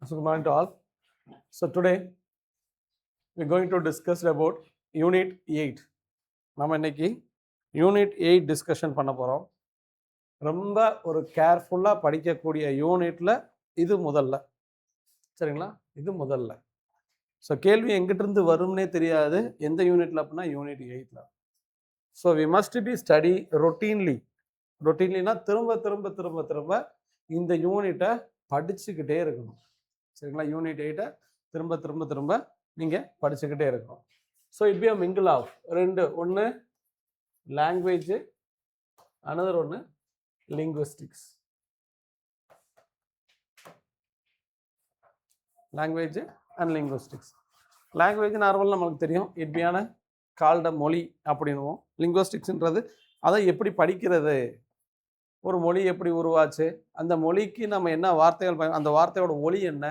So good morning to all. So today we're going to discuss about Unit 8. நம்ம இன்னைக்கு unit 8 discussion பண்ண போகிறோம். ரொம்ப ஒரு கேர்ஃபுல்லாக படிக்கக்கூடிய யூனிட்ல இது முதல்ல, சரிங்களா? இது முதல்ல. ஸோ கேள்வி எங்கிட்டிருந்து வரும்னே தெரியாது எந்த யூனிட்ல அப்படின்னா யூனிட் 8ல. So we must be study ரொட்டீன்லினா திரும்ப திரும்ப திரும்ப திரும்ப இந்த யூனிட்டை படிச்சுக்கிட்டே இருக்கணும், சரிங்களா? யூனிட் 8 திரும்ப திரும்ப திரும்ப நீங்கள் படிச்சுக்கிட்டே இருக்கணும். So it be a mingle of ரெண்டு, ஒன்று லாங்குவேஜ், அனதர் ஒன்று linguistics. Language and linguistics. Language நார்மலாக நம்மளுக்கு தெரியும், இட் பியான கால்ட மொழி அப்படின்னுவோம். லிங்குவிஸ்டிக்ஸ்ன்றது அதை எப்படி படிக்கிறது, ஒரு மொழி எப்படி உருவாச்சு, அந்த மொழிக்கு நம்ம என்ன வார்த்தைகள், அந்த வார்த்தையோட ஒலி என்ன,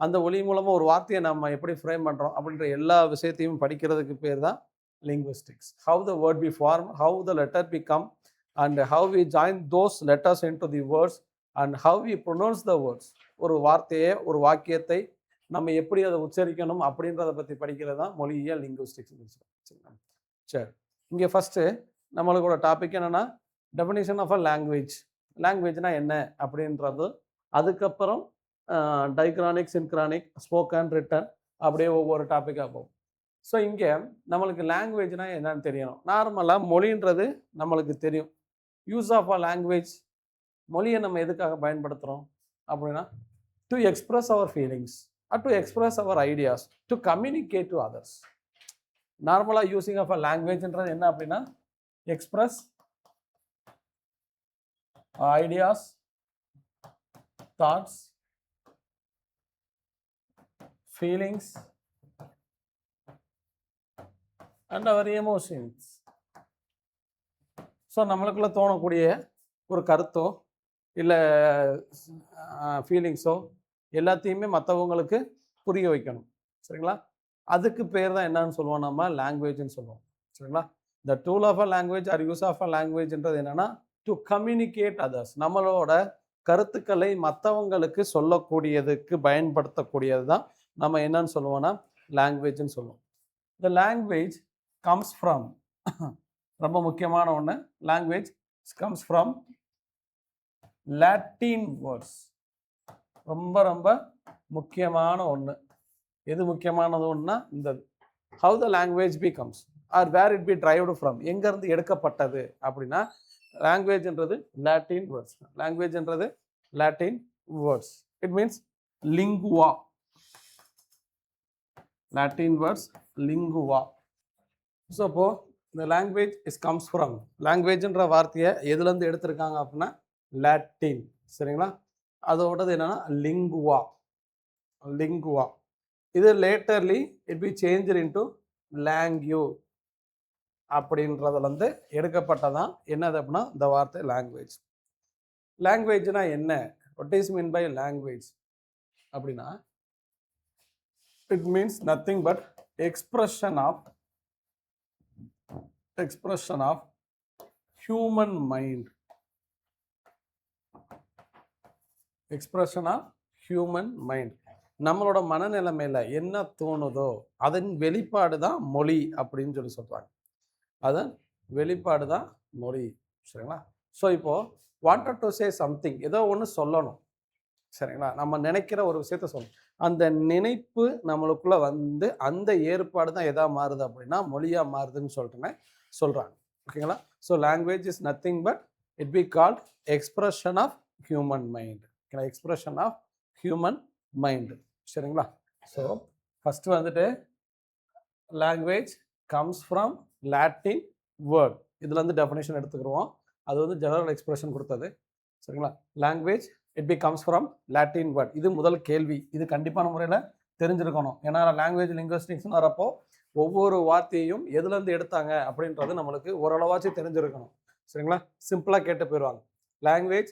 அந்த ஒலி மூலமாக ஒரு வார்த்தையை நம்ம எப்படி ஃப்ரேம் பண்ணுறோம் அப்படின்ற எல்லா விஷயத்தையும் படிக்கிறதுக்கு பேர் தான் linguistics. How the word be form, how the letter be come, and how we join those letters in to the words, and how we pronounce the words. ஒரு வார்த்தையை, ஒரு வாக்கியத்தை நம்ம எப்படி அதை உச்சரிக்கணும் அப்படின்றத பற்றி படிக்கிறது தான் மொழியியல் லிங்குவிஸ்டிக்ஸ். சரி, இங்கே ஃபஸ்ட்டு நம்மளுக்கோட டாபிக் என்னென்னா டெஃபினிஷன் ஆஃப் அ லாங்குவேஜ். லாங்குவேஜ்னால் என்ன அப்படின்றது, அதுக்கப்புறம் டைக்ரானிக், சின்க்ரானிக், ஸ்போக்கன், ரிட்டன், அப்படியே ஒவ்வொரு டாப்பிக்காக போகும். ஸோ இங்கே நம்மளுக்கு லாங்குவேஜ்னால் என்னன்னு தெரியணும். நார்மலாக மொழின்றது நம்மளுக்கு தெரியும். யூஸ் ஆஃப் அ லாங்குவேஜ், மொழியை நம்ம எதுக்காக பயன்படுத்துகிறோம் அப்படின்னா to express our feelings, to express our ideas, to communicate to others. நார்மலாக யூஸிங் ஆஃப் அ லாங்குவேஜ்ன்றது என்ன அப்படின்னா express ideas, thoughts, feelings and our emotions. So நம்மளுக்குள்ள தோணக்கூடிய ஒரு கருத்தோ இல்லை ஃபீலிங்ஸோ எல்லாத்தையுமே மற்றவங்களுக்கு புரிய வைக்கணும், சரிங்களா? அதுக்கு பேர் தான் என்னன்னு சொல்லுவோம், நம்ம லாங்குவேஜ்னு சொல்லுவோம், சரிங்களா? The tool of a language or use of a லாங்குவேஜ்ன்றது என்னென்னா டு கம்யூனிகேட் அதர்ஸ். நம்மளோட கருத்துக்களை மற்றவங்களுக்கு சொல்லக்கூடியதுக்கு பயன்படுத்தக்கூடியது தான் நம்ம என்னன்னு சொல்லுவோம்னா லாங்குவேஜ்னு சொல்லுவோம். த லாங்குவேஜ் கம்ஸ் ஃப்ரம், ரொம்ப முக்கியமான ஒன்று, language comes from Latin words. ரொம்ப ரொம்ப முக்கியமான ஒன்று. எது முக்கியமானது ஒன்றுனா இந்த how the language be comes or where it be derived from, எங்கேருந்து எடுக்கப்பட்டது அப்படின்னா லாங்குவேஜ்ன்றது லாட்டின் வேர்ட்ஸ். லாங்குவேஜ்ன்றது Latin words. It means lingua. Latin words lingua. So அப்போது இந்த லாங்குவேஜ் கம்ஸ் ஃப்ரம், லாங்குவேஜ்ன்ற வார்த்தையை எதுலேருந்து எடுத்திருக்காங்க அப்படின்னா லாட்டின், சரிங்களா? அதோடது என்னென்னா லிங்குவா. லிங்குவா இது laterly it be change into langue அப்படின்றதுலேருந்து எடுக்கப்பட்டதான் என்னது அப்படின்னா இந்த வார்த்தை லாங்குவேஜ். லாங்குவேஜ்னா என்ன, what is mean by language அப்படின்னா it means nothing but expression of human mind. Expression of human mind. நம்மளோட மனநிலைமையில் என்ன தோணுதோ அதன் வெளிப்பாடு தான் மொழி அப்படின்னு சொல்லி சொல்கிறாங்க. அதன் வெளிப்பாடு தான் மொழி, சரிங்களா? ஸோ இப்போது வாண்டட் டு சே சம்திங், ஏதோ ஒன்று சொல்லணும், சரிங்களா? நம்ம நினைக்கிற ஒரு விஷயத்த சொல்லணும். அந்த நினைப்பு நம்மளுக்குள்ள வந்து அந்த ஏற்பாடு தான் எதா மாறுது அப்படின்னா மொழியாக மாறுதுன்னு சொல்கிறாங்க, ஓகேங்களா? So language is nothing but it be called expression of human mind. Expression of human mind, சரிங்களா? ஸோ ஃபஸ்ட்டு வந்துட்டு language comes from Latin word. இதில் வந்து டெஃபினேஷன் எடுத்துக்கிடுவோம். அது வந்து ஜெனரல் எக்ஸ்பிரஷன் கொடுத்தது, சரிங்களா? Language it be comes from Latin word. இது முதல் கேள்வி, இது கண்டிப்பான முறையில் தெரிஞ்சிருக்கணும். ஏன்னா லாங்குவேஜ் லிங்குவிஸ்டிக்ஸ்னு வரப்போ ஒவ்வொரு வார்த்தையும் எதுலேருந்து எடுத்தாங்க அப்படின்றது நம்மளுக்கு ஓரளவாச்சும் தெரிஞ்சிருக்கணும், சரிங்களா? சிம்பிளாக கேட்டு போயிடுவாங்க. Language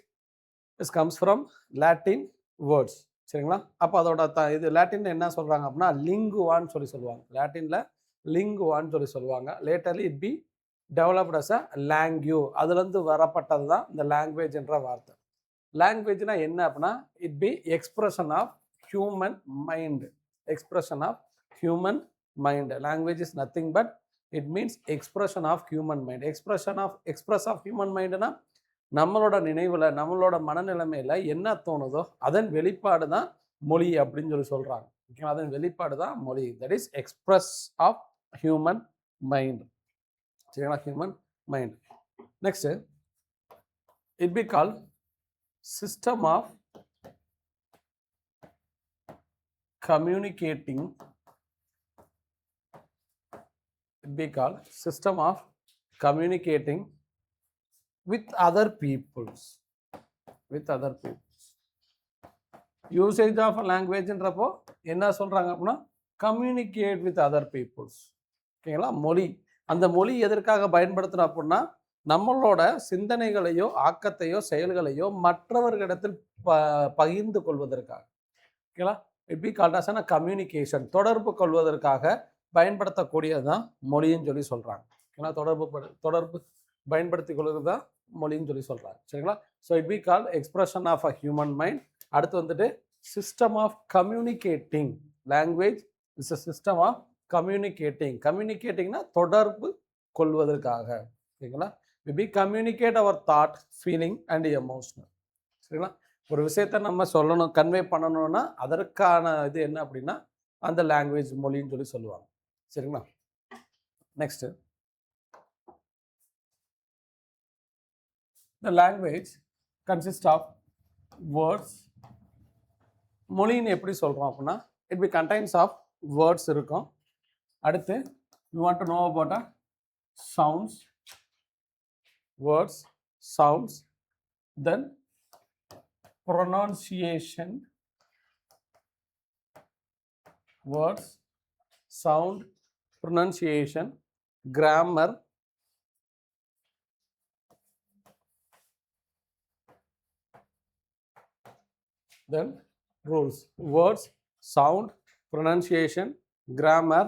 comes from Latin words, சரிங்களா? அப்போ அதோட இது லாட்டின் என்ன சொல்கிறாங்க அப்படின்னா லிங்குவான்னு சொல்லுவாங்க. லாட்டினில் லிங்குவான்னு சொல்லுவாங்க. Laterly it be developed as a langue. அதுலேருந்து வரப்பட்டது தான் இந்த லாங்குவேஜ்ன்ற வார்த்தை. லாங்குவேஜ்னா என்ன அப்படின்னா it be expression of human mind. Expression of human mind. Language is nothing but it means expression of human mind. Express of human mind னா நம்மளோட நினைவில் நம்மளோட மனநிலைமையில் என்ன தோணுதோ அதன் வெளிப்பாடு தான் மொழி அப்படின்னு சொல்லி சொல்கிறாங்க. ஓகேங்களா, அதன் வெளிப்பாடு தான் மொழி. That is express of human mind. சரிங்களா, human mind. Next, it be call system of communicating. It be called system of communicating with other peoples. Usage of a language என்றப்போ என்ன சொல்றாங்க அப்படின்னா communicate with other peoples. ஓகேங்களா, மொழி. அந்த மொழி எதற்காக பயன்படுத்துறோம் அப்படின்னா நம்மளோட சிந்தனைகளையோ ஆக்கத்தையோ செயல்களையோ மற்றவர்களிடத்தில் பகிர்ந்து கொள்வதற்காக. ஓகேங்களா, it be called as communication. தொடர்பு கொள்வதற்காக பயன்படுத்தக்கூடியது தான் மொழின்னு சொல்லி சொல்கிறாங்க. ஓகேங்களா, தொடர்பு பயன்படுத்தி கொள்வது தான் மொழின்னு சொல்லி சொல்கிறாங்க. சரிங்களா, so it be called expression of a human mind. அடுத்து வந்துட்டு system of communicating. Language is a system of கம்யூனிகேட்டிங்னா தொடர்பு கொள்வதற்காக. ஓகேங்களா, we communicate our thought, feeling and emotional. சரிங்களா, ஒரு விஷயத்தை நம்ம சொல்லணும், கன்வே பண்ணணும்னா அதற்கான இது என்ன அப்படின்னா அந்த லாங்குவேஜ் மொழின்னு சொல்லி சொல்லுவாங்க. சரிங்களா, next, the language consists of words. மொழின்னு எப்படி சொல்கிறோம் அப்படின்னா it be contains of words இருக்கும். அடுத்து you want to know about sounds, words, sounds, then pronunciation, words, sound, pronunciation, grammar, then rules. Words, sound, pronunciation, grammar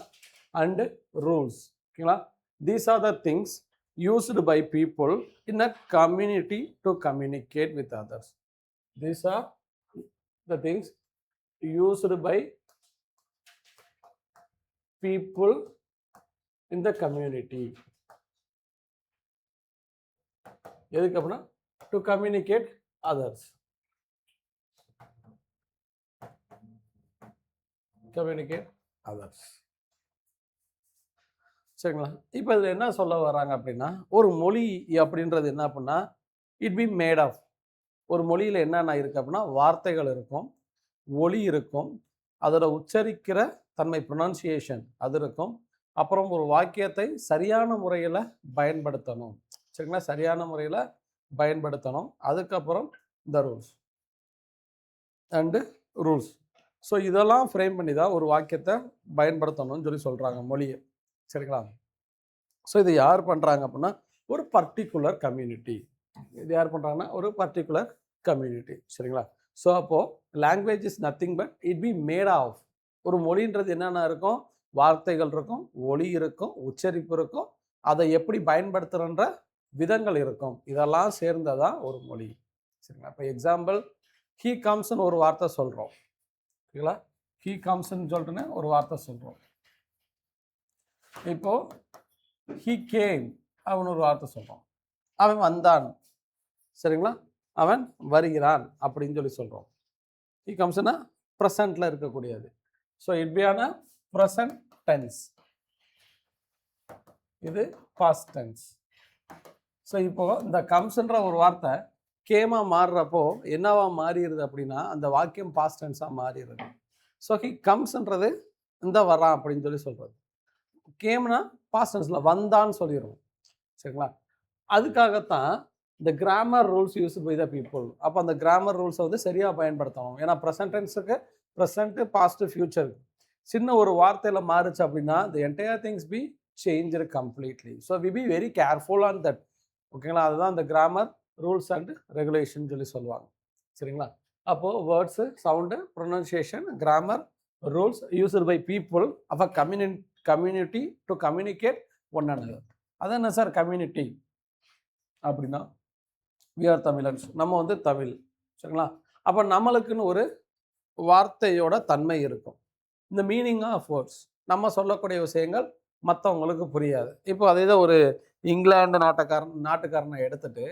and rules. Okay, these are the things used by people in a community to communicate with others. These are the things used by people in the community. எதுக்கு அப்படின்னா to communicate others. Communicate others. சரிங்களா, இப்போ இதில் என்ன சொல்ல வராங்க அப்படின்னா ஒரு மொழி அப்படின்றது என்ன அப்படின்னா இட் பி மேட் ஆஃப். ஒரு மொழியில் என்னென்ன இருக்குது அப்படின்னா வார்த்தைகள் இருக்கும், ஒலி இருக்கும், அதோட உச்சரிக்கிற தன்மை ப்ரொனன்சியேஷன் அது இருக்கும். அப்புறம் ஒரு வாக்கியத்தை சரியான முறையில் பயன்படுத்தணும். சரிங்களா, சரியான முறையில் பயன்படுத்தணும். அதுக்கப்புறம் the rules and rules. So இதெல்லாம் ஃப்ரேம் பண்ணி தான் ஒரு வாக்கியத்தை பயன்படுத்தணும்னு சொல்லி சொல்கிறாங்க மொழியை. சரிங்களா, ஸோ இது யார் பண்ணுறாங்க அப்படின்னா ஒரு பர்டிகுலர் கம்யூனிட்டி. இது யார் பண்ணுறாங்கன்னா ஒரு பர்டிகுலர் கம்யூனிட்டி. சரிங்களா, ஸோ அப்போது language is nothing but it be made of. ஒரு மொழின்றது என்னென்ன இருக்கும், வார்த்தைகள் இருக்கும், ஒலி இருக்கும், உச்சரிப்பு இருக்கும், அதை எப்படி பயன்படுத்துகிறன்ற விதங்கள் இருக்கும். இதெல்லாம் சேர்ந்ததான் ஒரு மொழி. சரிங்களா, இப்போ எக்ஸாம்பிள் ஹீ கம்ஸ்ன்னு ஒரு வார்த்தை சொல்கிறோம். ஓகேங்களா, ஹீ கம்ஸ்ன்னு சொல்லிட்டுன்னு ஒரு வார்த்தை சொல்கிறோம். இப்போது ஹீ கேம் அவன் ஒரு வார்த்தை சொல்கிறோம், அவன் வந்தான். சரிங்களா, அவன் வருகிறான் அப்படின்னு சொல்லி சொல்கிறோம். ஹீ கம்ஸ்னா ப்ரெசண்ட்டில் இருக்கக்கூடியது. So it be on a present tense, இது பாஸ்ட் டென்ஸ். ஸோ இப்போது இந்த கம்ஸ்ன்ற ஒரு வார்த்தை கேமாக மாறுறப்போ என்னவா மாறிடுது அப்படின்னா அந்த வாக்கியம் பாஸ்ட் டென்ஸாக மாறிடுது. ஸோ ஹி கம்ஸ்ன்றது இந்த வரான் அப்படின்னு சொல்லி சொல்கிறது. கேம்னா பாஸ்ட் டென்ஸில் வந்தான்னு சொல்லிடுவோம். சரிங்களா, அதுக்காகத்தான் இந்த grammar rules use by the people. அப்போ அந்த கிராமர் ரூல்ஸை வந்து சரியாக பயன்படுத்தணும். ஏன்னா ப்ரெசன்ட் டென்ஸுக்கு ப்ரெசண்ட்டு, பாஸ்ட்டு, ஃபியூச்சருக்கு சின்ன ஒரு வார்த்தையில் மாறுச்சு அப்படின்னா the entire things be change completely. So we be very careful on that. ஓகேங்களா, அதுதான் இந்த கிராமர் ரூல்ஸ் அண்ட் ரெகுலேஷன் சொல்லி சொல்லுவாங்க. சரிங்களா, அப்போது words, sound, pronunciation, grammar, rules used by people of a community to communicate one another. அது என்ன sir community அப்படின்னா வி ஆர் தமிழன்ஸ், நம்ம வந்து தமிழ். சரிங்களா, அப்போ நம்மளுக்குன்னு வார்த்தையோட தன்மை இருக்கும். இந்த மீனிங் ஆஃப் வேர்ட்ஸ் நம்ம சொல்லக்கூடிய விஷயங்கள் மற்றவங்களுக்கு புரியாது. இப்போ அதே தான் ஒரு இங்கிலாந்து நாட்டுக்காரனை எடுத்துட்டு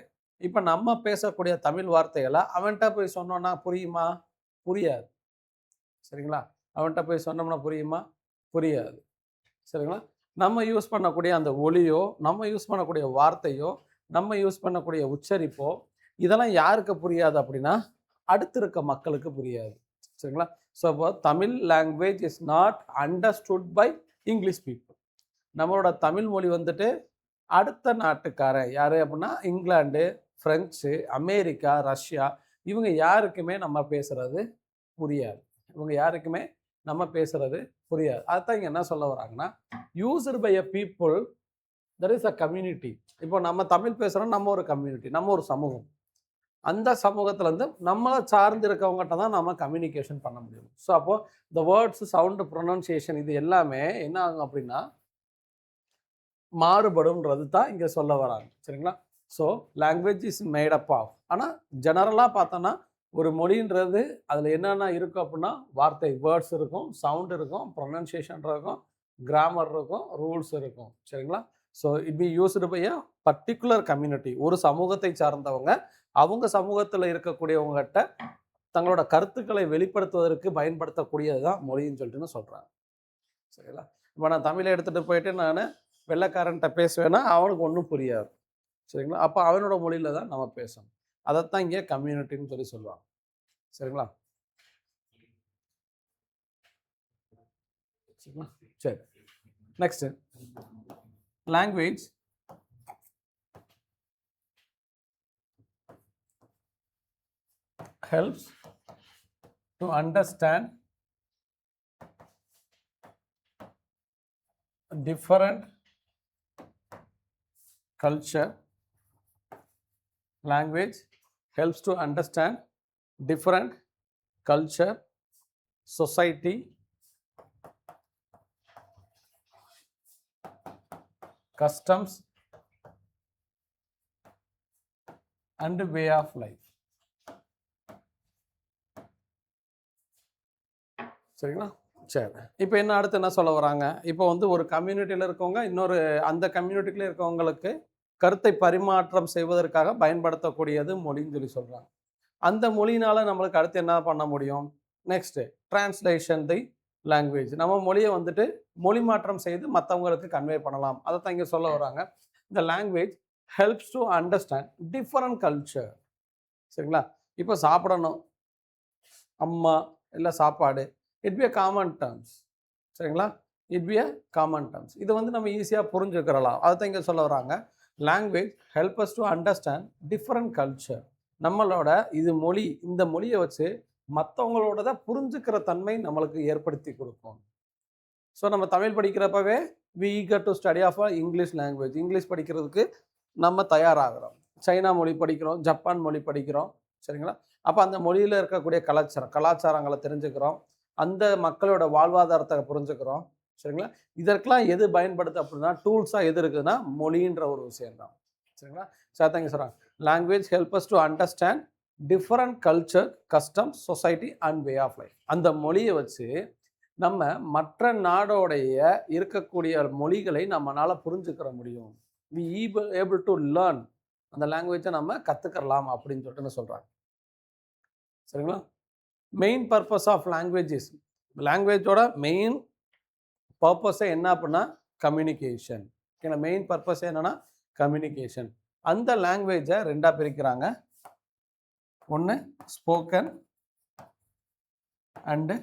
இப்போ நம்ம பேசக்கூடிய தமிழ் வார்த்தைகளை அவன்கிட்ட போய் சொன்னோன்னா புரியுமா? புரியாது. சரிங்களா? அவன்கிட்ட போய் சொன்னோம்னா புரியுமா? புரியாது. சரிங்களா? நம்ம யூஸ் பண்ணக்கூடிய அந்த ஒலியோ, நம்ம யூஸ் பண்ணக்கூடிய வார்த்தையோ, நம்ம யூஸ் பண்ணக்கூடிய உச்சரிப்போ, இதெல்லாம் யாருக்கு புரியாது அப்படின்னா, அடுத்து இருக்க மக்களுக்கு புரியாது. சரிங்களா? ஸோ அப்போ Tamil language is not understood by English people. நம்மளோட தமிழ் மொழி வந்துட்டு அடுத்த நாட்டுக்காரன் யார் அப்படின்னா, இங்கிலாந்து, ஃப்ரெஞ்சு, அமெரிக்கா, ரஷ்யா, இவங்க யாருக்குமே நம்ம பேசுகிறது புரியாது. இவங்க யாருக்குமே நம்ம பேசுகிறது புரியாது. அதுதான் இங்கே என்ன சொல்ல வராங்கன்னா, used by a people that is a community. இப்போ நம்ம தமிழ் பேசுகிறோம், நம்ம ஒரு கம்யூனிட்டி, நம்ம ஒரு சமூகம். அந்த சமூகத்துலேருந்து நம்மளை சார்ந்து இருக்கவங்ககிட்ட தான் நம்ம கம்யூனிகேஷன் பண்ண முடியும். ஸோ அப்போது இந்த வேர்ட்ஸு, சவுண்டு, ப்ரொனன்சியேஷன் இது எல்லாமே என்ன ஆகும் அப்படின்னா மாறுபடும்ன்றது தான் இங்கே சொல்ல வராங்க. சரிங்களா? So language is made up of. ஆனால் ஜெனரலாக பார்த்தோன்னா ஒரு மொழின்றது அதில் என்னென்ன இருக்கும் அப்படின்னா வார்த்தை வேர்ட்ஸ் இருக்கும், சவுண்ட் இருக்கும், ப்ரொனன்சியேஷன் இருக்கும், கிராமர் இருக்கும், ரூல்ஸ் இருக்கும். சரிங்களா? So it be used by a particular community. ஒரு சமூகத்தை சார்ந்தவங்க அவங்க சமூகத்தில் இருக்கக்கூடியவங்ககிட்ட தங்களோட கருத்துக்களை வெளிப்படுத்துவதற்கு பயன்படுத்தக்கூடியது தான் மொழின்னு சொல்லிட்டுன்னு சொல்கிறாங்க. சரிங்களா? இப்போ நான் தமிழை எடுத்துகிட்டு போயிட்டு நான் வெள்ளைக்காரன்ட்ட பேசுவேன்னா அவனுக்கு ஒன்றும் புரியாது. சரிங்களா? அப்போ அவனோட மொழியில் தான் நம்ம பேசணும். அதைத்தான் இங்கே கம்யூனிட்டின்னு சொல்லி சொல்லுவாங்க. சரிங்களா? சரி, next language helps to understand different culture. Language helps to understand different culture, society, customs and way of life. சரிங்களா? சரி, இப்போ என்ன அடுத்து என்ன சொல்ல வராங்க? இப்போ வந்து ஒரு கம்யூனிட்டியில் இருக்கவங்க இன்னொரு அந்த கம்யூனிட்டியில் இருக்கவங்களுக்கு கருத்தை பரிமாற்றம் செய்வதற்காக பயன்படுத்தக்கூடியது மொழின்னு சொல்லி சொல்கிறாங்க. அந்த மொழியினால் நம்மளுக்கு அடுத்து என்ன பண்ண முடியும்? Next translation the language. நம்ம மொழியை வந்துட்டு மொழி மாற்றம் செய்து மற்றவங்களுக்கு கன்வே பண்ணலாம். அதை தான் இங்கே சொல்ல வராங்க. இந்த language helps to understand different culture. சரிங்களா? இப்போ சாப்பிடணும், அம்மா இல்லை சாப்பாடு, it be a common terms. சரிங்களா? It be a common terms. இதை வந்து நம்ம ஈஸியாக புரிஞ்சுக்கிறலாம். அதை தான் இங்கே சொல்ல வராங்க. Language help us to understand different culture. நம்மளோட இது மொழி, இந்த மொழியை வச்சு மற்றவங்களோட புரிஞ்சுக்கிற தன்மை நம்மளுக்கு ஏற்படுத்தி கொடுக்கும். ஸோ நம்ம தமிழ் படிக்கிறப்பவே we eager to study of a English language. English படிக்கிறதுக்கு நம்ம தயாராகிறோம். சைனா மொழி படிக்கிறோம், ஜப்பான் மொழி படிக்கிறோம். சரிங்களா? அப்போ அந்த மொழியில் இருக்கக்கூடிய கலாச்சாரங்களை தெரிஞ்சுக்கிறோம், அந்த மக்களோட வாழ்வாதாரத்தை புரிஞ்சுக்கிறோம். சரிங்களா? இதற்கெல்லாம் எது பயன்படுது அப்படின்னா டூல்ஸாக எது இருக்குதுன்னா மொழின்ற ஒரு விஷயம் தான். சரிங்களா? சாத்தாங்க சொல்கிறாங்க language help us to understand different culture, custom, society and way of life. அந்த மொழியை வச்சு நம்ம மற்ற நாடோடைய இருக்கக்கூடிய மொழிகளை நம்மளால் புரிஞ்சுக்கிற முடியும். வி ஏபிள் டு லேர்ன், அந்த லாங்குவேஜை நம்ம கற்றுக்கலாம் அப்படின்னு சொல்லிட்டு சொல்கிறாங்க. சரிங்களா? மெயின் பர்பஸ் ஆஃப் லாங்குவேஜஸ், லாங்குவேஜோட மெயின் பர்பஸே என்ன அப்படின்னா கம்யூனிகேஷன். ஓகேங்களா? மெயின் பர்பஸ் என்னன்னா கம்யூனிகேஷன். அந்த லாங்குவேஜை ரெண்டாக பிரிக்கிறாங்க. ஒன்று spoken and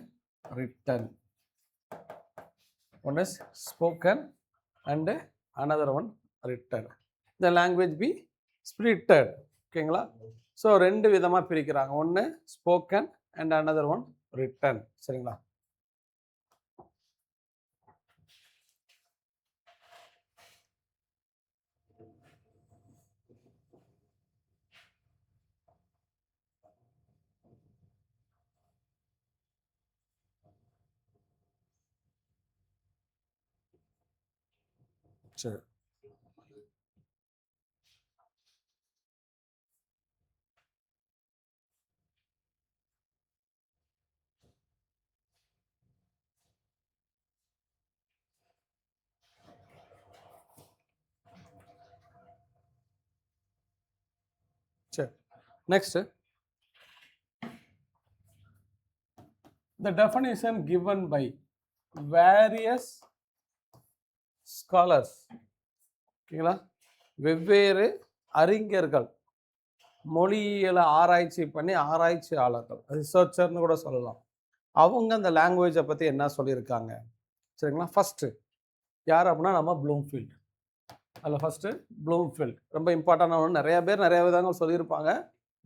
written. One is spoken and another one written. இந்த லாங்குவேஜ் பி ஸ்பிரிட்டட். ஓகேங்களா? ஸோ ரெண்டு விதமாக பிரிக்கிறாங்க. ஒன்று spoken and another one written. சரிங்களா? சரி, Next, the definition given by various scholars, ஓகேங்களா, வெவ்வேறு அறிஞர்கள், மொழியியலை ஆராய்ச்சி பண்ணி ஆராய்ச்சியாளர்கள், ரிசர்ச்சர்னு கூட சொல்லலாம், அவங்க அந்த லாங்குவேஜை பற்றி என்ன சொல்லியிருக்காங்க. சரிங்களா. ஃபஸ்ட்டு யார் அப்படின்னா நம்ம ப்ளூம்ஃபீல்ட். அதில் ஃபஸ்ட்டு ப்ளூம்ஃபீல்ட் ரொம்ப இம்பார்ட்டண்டான ஒன்று. நிறைய பேர் நிறைய விதங்கள் சொல்லியிருப்பாங்க,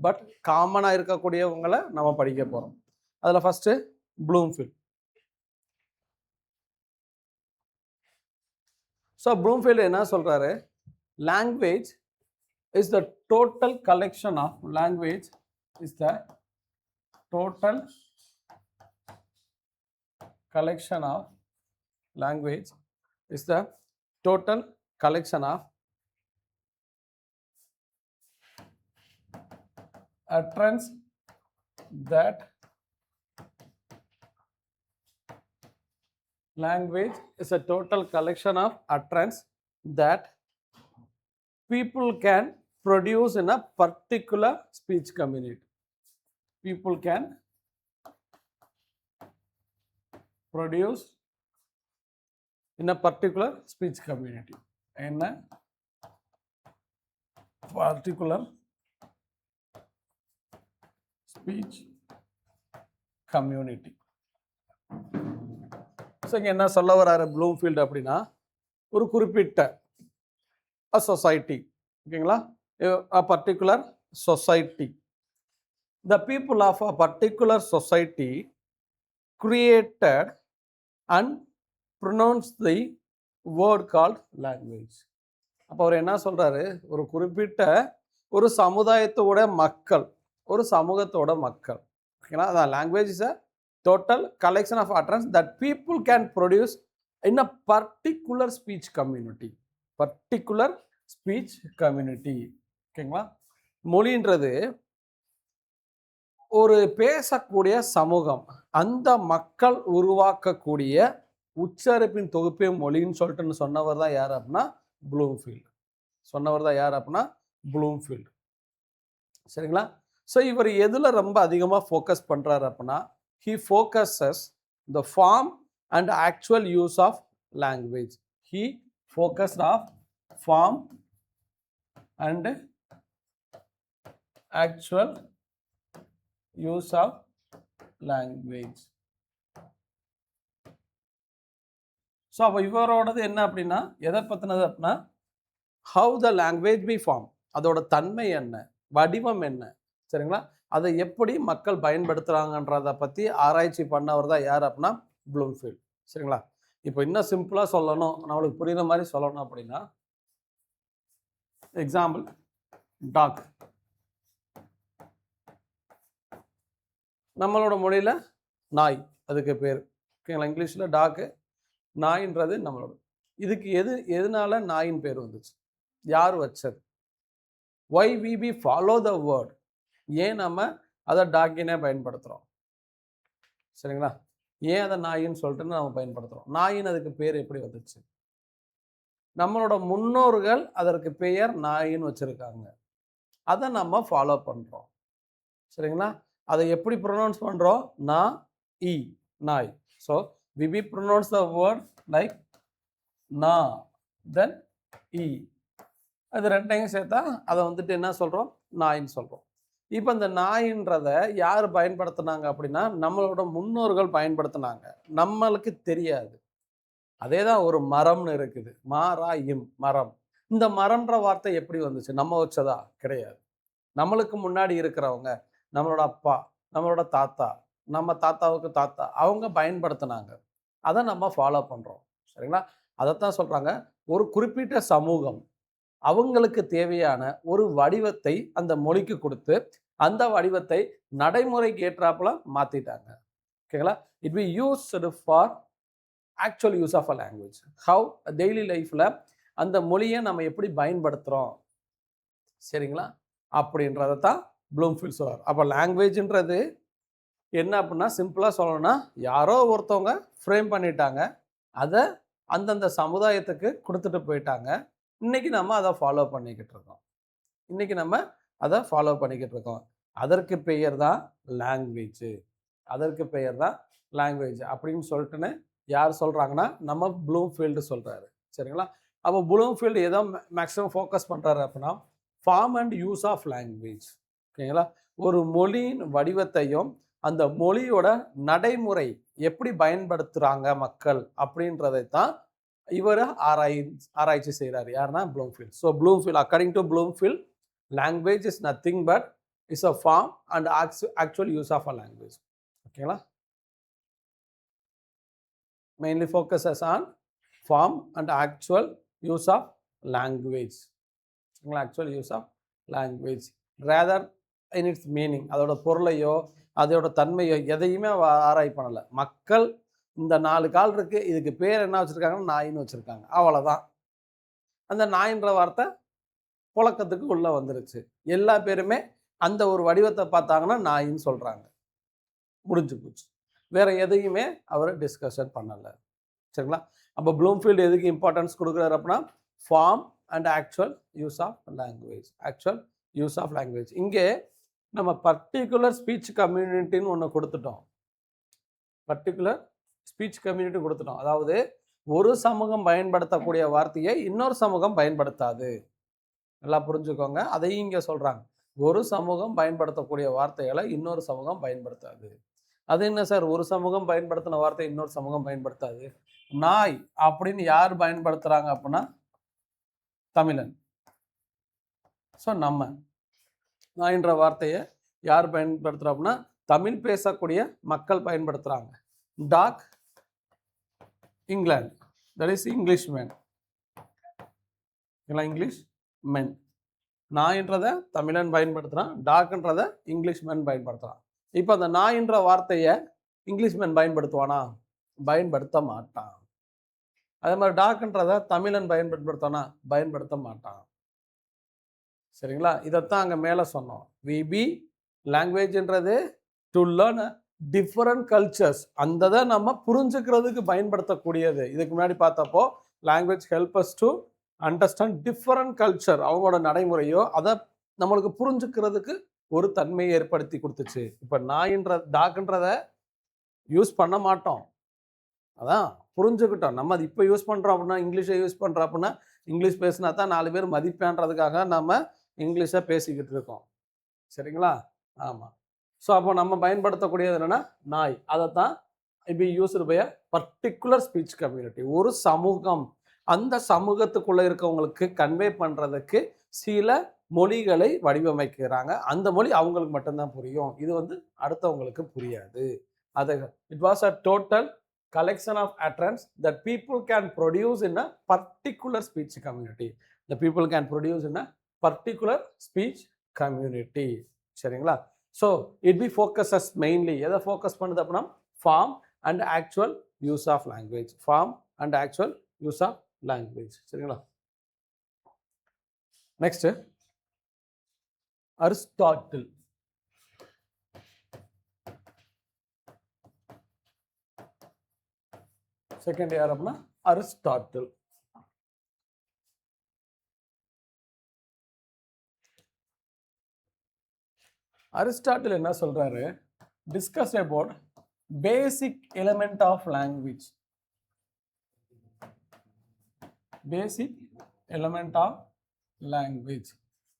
பட் காமனாக இருக்கக்கூடியவங்களை நம்ம படிக்க போகிறோம். அதில் ஃபஸ்ட்டு ப்ளூம்ஃபீல்ட். ஸோ ப்ளூம்ஃபீல்டு என்ன சொல்கிறாரு, language is the total collection of language is the total collection of language is the total collection of utterance that language is a total collection of utterance that people can produce in a particular speech community. People can produce in a particular speech community. In a particular speech community. So இங்கே என்ன சொல்ல வராரு Bloomfield அப்படின்னா, ஒரு குறிப்பிட்ட society, ஓகேங்களா, a particular society, the people of a particular society created and pronounced the word called language. அப்போ அவர் என்ன சொல்றாரு, ஒரு குறிப்பிட்ட ஒரு சமுதாயத்தோட மக்கள், ஒரு சமூகத்தோட மக்கள், ஓகேங்களா, அதான் language is a total collection of utterances that people can produce in a particular speech community. Particular speech community, ஓகேங்களா. மொழின்றது ஒரு பேசக்கூடிய சமூகம், அந்த மக்கள் உருவாக்கக்கூடிய உச்சரிப்பின் தொகுப்பே மொழின்னு சொல்லிட்டு சொன்னவர் தான் யார் அப்படின்னா ப்ளூம்ஃபீல்டு. சொன்னவர் தான் யார் அப்படின்னா ப்ளூம்ஃபீல்டு. சரிங்களா. ஸோ இவர் எதில் ரொம்ப அதிகமாக ஃபோக்கஸ் பண்ணுறாரு அப்படின்னா, he focuses the form and actual use of language. He focused on form and actual use of language. So அப்போ இவரோடது என்ன அப்படின்னா, எதை பற்றினது அப்படின்னா, how the language be formed, அதோட தன்மை என்ன, வடிவம் என்ன, சரிங்களா, அதை எப்படி மக்கள் பயன்படுத்துகிறாங்கன்றதை பற்றி ஆராய்ச்சி பண்ணவர் தான் யார் அப்படின்னா ப்ளூம்ஃபீல்டு. சரிங்களா. இப்போ இன்னும் சிம்பிளாக சொல்லணும், நம்மளுக்கு புரியுற மாதிரி சொல்லணும் அப்படின்னா, எக்ஸாம்பிள் டாக். நம்மளோட மொழியில் நாய் அதுக்கு பேர், ஓகேங்களா. இங்கிலீஷில் டாக்கு, நாயின்றது நம்மளோட. இதுக்கு எதனால நாயின் பேர் வந்துச்சு, யார் வச்சது, why we be follow the word, ஏன் நம்ம அதை டாக்கினே பயன்படுத்துகிறோம், சரிங்களா, ஏன் அதை நாயின்னு சொல்லிட்டு நம்ம பயன்படுத்துகிறோம், நாயின் அதுக்கு பேர் எப்படி வந்துச்சு, நம்மளோட முன்னோர்கள் அதற்கு பெயர் நாயின்னு வச்சுருக்காங்க, அதை நம்ம ஃபாலோ பண்ணுறோம், சரிங்களா. அதை எப்படி ப்ரொனவுன்ஸ் பண்ணுறோம், நா இ, நாய். So we be pronounce the word like na, then e, அது ரெண்டையும் சேர்த்தா அதை வந்துட்டு என்ன சொல்கிறோம், நாயின்னு சொல்கிறோம். இப்போ இந்த நாயின்றதை யார் பயன்படுத்தினாங்க அப்படின்னா நம்மளோட முன்னோர்கள் பயன்படுத்தினாங்க, நம்மளுக்கு தெரியாது. அதே தான் ஒரு மரம்னு இருக்குது, மாரா இம், மரம். இந்த மரம்ன்ற வார்த்தை எப்படி வந்துச்சு, நம்ம வச்சதா கிடையாது. நம்மளுக்கு முன்னாடி இருக்கிறவங்க, நம்மளோட அப்பா, நம்மளோட தாத்தா, நம்ம தாத்தாவுக்கு தாத்தா, அவங்க பயன்படுத்தினாங்க, அதை நம்ம ஃபாலோ பண்ணுறோம், சரிங்களா. அதைத்தான் சொல்கிறாங்க, ஒரு குறிப்பிட்ட சமூகம் அவங்களுக்கு தேவையான ஒரு வடிவத்தை அந்த மொழிக்கு கொடுத்து அந்த வடிவத்தை நடைமுறைக்கு ஏற்றாப்புல மாற்றிட்டாங்க, ஓகேங்களா. It be used for actual use of a language. How daily லைஃப்பில் அந்த மொழியை நம்ம எப்படி பயன்படுத்துகிறோம், சரிங்களா, அப்படின்றத தான் ப்ளூம்ஃபீல்ட் சொல்கிறார். அப்போ லாங்குவேஜ்ன்றது என்ன அப்படின்னா சிம்பிளாக சொல்லணும்னா, யாரோ ஒருத்தவங்க ஃப்ரேம் பண்ணிட்டாங்க, அதை அந்தந்த சமுதாயத்துக்கு கொடுத்துட்டு போயிட்டாங்க. இன்றைக்கி நம்ம அதை ஃபாலோ பண்ணிக்கிட்டு இருக்கோம். இன்றைக்கி நம்ம அதை ஃபாலோ பண்ணிக்கிட்டு இருக்கோம். அதற்கு பெயர் தான் லாங்குவேஜ். அதற்கு பெயர் தான் லாங்குவேஜ் அப்படின்னு சொல்லிட்டுன்னு யார் சொல்கிறாங்கன்னா நம்ம ப்ளூம்ஃபீல்டு சொல்கிறாரு. சரிங்களா? அப்போ ப்ளூம்ஃபீல்டு எதோ மேக்ஸிமம் ஃபோக்கஸ் பண்ணுறாரு அப்படின்னா form and use of language. ஓகேங்களா? ஒரு மொழியின் வடிவத்தையும் அந்த மொழியோட நடைமுறை எப்படி பயன்படுத்துகிறாங்க மக்கள் அப்படின்றதை தான் இவர் ஆராய்ச்சி செய்கிறார். யாருன்னா Bloomfield. So Bloomfield according to Bloomfield language is nothing but is a form and actual use of a language. ஓகேங்களா? mainly focuses on form and actual use of language. actual use of language rather in its meaning. அதோட பொருளையோ அதோட தன்மையோ எதையுமே ஆராய் பண்ணலை. மக்கள் இந்த 4 கால் இருக்கு, இதுக்கு பேர் என்ன வச்சுருக்காங்கன்னா நாயின்னு வச்சுருக்காங்க, அவ்வளோதான். அந்த நாயின்ற வார்த்தை புழக்கத்துக்கு உள்ளே வந்துருச்சு. எல்லா பேருமே அந்த ஒரு வடிவத்தை பார்த்தாங்கன்னா நாயின்னு சொல்கிறாங்க. முடிஞ்சு போச்சு. வேறு எதையுமே அவர் டிஸ்கஷன் பண்ணலை. சரிங்களா? அப்போ ப்ளூம்ஃபீல்டு எதுக்கு இம்பார்ட்டன்ஸ் கொடுக்குறாரு அப்படின்னா form and actual use of language. Actual use of language. இங்கே நம்ம பர்டிகுலர் ஸ்பீச் கம்யூனிட்டின்னு ஒன்று கொடுத்துட்டோம். பர்டிகுலர் ஸ்பீச் கம்யூனிட்டி கொடுத்துட்டோம். அதாவது ஒரு சமூகம் பயன்படுத்தக்கூடிய வார்த்தையை இன்னொரு சமூகம் பயன்படுத்தாது. நல்லா புரிஞ்சுக்கோங்க. அதையும் இங்கே சொல்கிறாங்க. ஒரு சமூகம் பயன்படுத்தக்கூடிய வார்த்தைகளை இன்னொரு சமூகம் பயன்படுத்தாது. அது என்ன சார், ஒரு சமூகம் பயன்படுத்தின வார்த்தை இன்னொரு சமூகம் பயன்படுத்தாது? நாய் அப்படின்னு யார் பயன்படுத்துகிறாங்க அப்படின்னா தமிழன். ஸோ நம்ம நாயின்ற வார்த்தையை யார் பயன்படுத்துகிறோம் அப்படின்னா தமிழ் பேசக்கூடிய மக்கள் பயன்படுத்துகிறாங்க. Dog England, that is English man. English men. நாயின்றதை தமிழன் பயன்படுத்துகிறான், டாக்ன்றதை இங்கிலீஷ் மேன் பயன்படுத்துகிறான். இப்போ அந்த நாயின்ற வார்த்தையை இங்கிலீஷ் மேன் பயன்படுத்துவானா? பயன்படுத்த மாட்டான். அதே மாதிரி டாக்ன்றதை தமிழன் பயன்படுத்தானா? பயன்படுத்த மாட்டான். சரிங்களா? இதைத்தான் அங்கே மேலே சொன்னோம். விபி லாங்குவேஜ்ன்றது டு லேர்ன் டிஃப்ரெண்ட் கல்ச்சர்ஸ். அந்த தான் நம்ம புரிஞ்சுக்கிறதுக்கு பயன்படுத்தக்கூடியது. இதுக்கு முன்னாடி பார்த்தப்போ language help us to understand different culture. அவங்களோட நடைமுறையோ அதை நம்மளுக்கு புரிஞ்சுக்கிறதுக்கு ஒரு தன்மையை ஏற்படுத்தி கொடுத்துச்சு. இப்போ நாயின்ற டாக்ன்றதை யூஸ் பண்ண மாட்டோம், அதான் புரிஞ்சுக்கிட்டோம். நம்ம அது இப்போ யூஸ் பண்ணுறோம் அப்படின்னா, இங்கிலீஷை யூஸ் பண்ணுறோம் அப்படின்னா, இங்கிலீஷ் பேசினா தான் 4 பேர் மதிப்பேன்றதுக்காக நம்ம இங்கிலீஷை பேசிக்கிட்டு இருக்கோம். சரிங்களா? ஆமாம். ஸோ அப்போ நம்ம பயன்படுத்தக்கூடியது என்னென்னா நாய். அதை தான் இப்போ used by a particular speech community. ஒரு சமூகம் அந்த சமூகத்துக்குள்ளே இருக்கவங்களுக்கு கன்வே பண்ணுறதுக்கு சில மொழிகளை வடிவமைக்கிறாங்க. அந்த மொழி அவங்களுக்கு மட்டும்தான் புரியும். இது அடுத்தவங்களுக்கு புரியாது. அது it was a total collection of utterance that people can produce in a particular speech community. The people can produce in a particular speech community. சரிங்களா? So it be focuses mainly எதை ஃபோக்கஸ் பண்ணுது அப்படின்னா form and actual use of language. Form and actual use of language. சரிங்களா? next Aristotle. Second யார் அப்படின்னா Aristotle. Aristotle என்ன சொல்றாரு? Discuss about basic element of language. Basic element of language.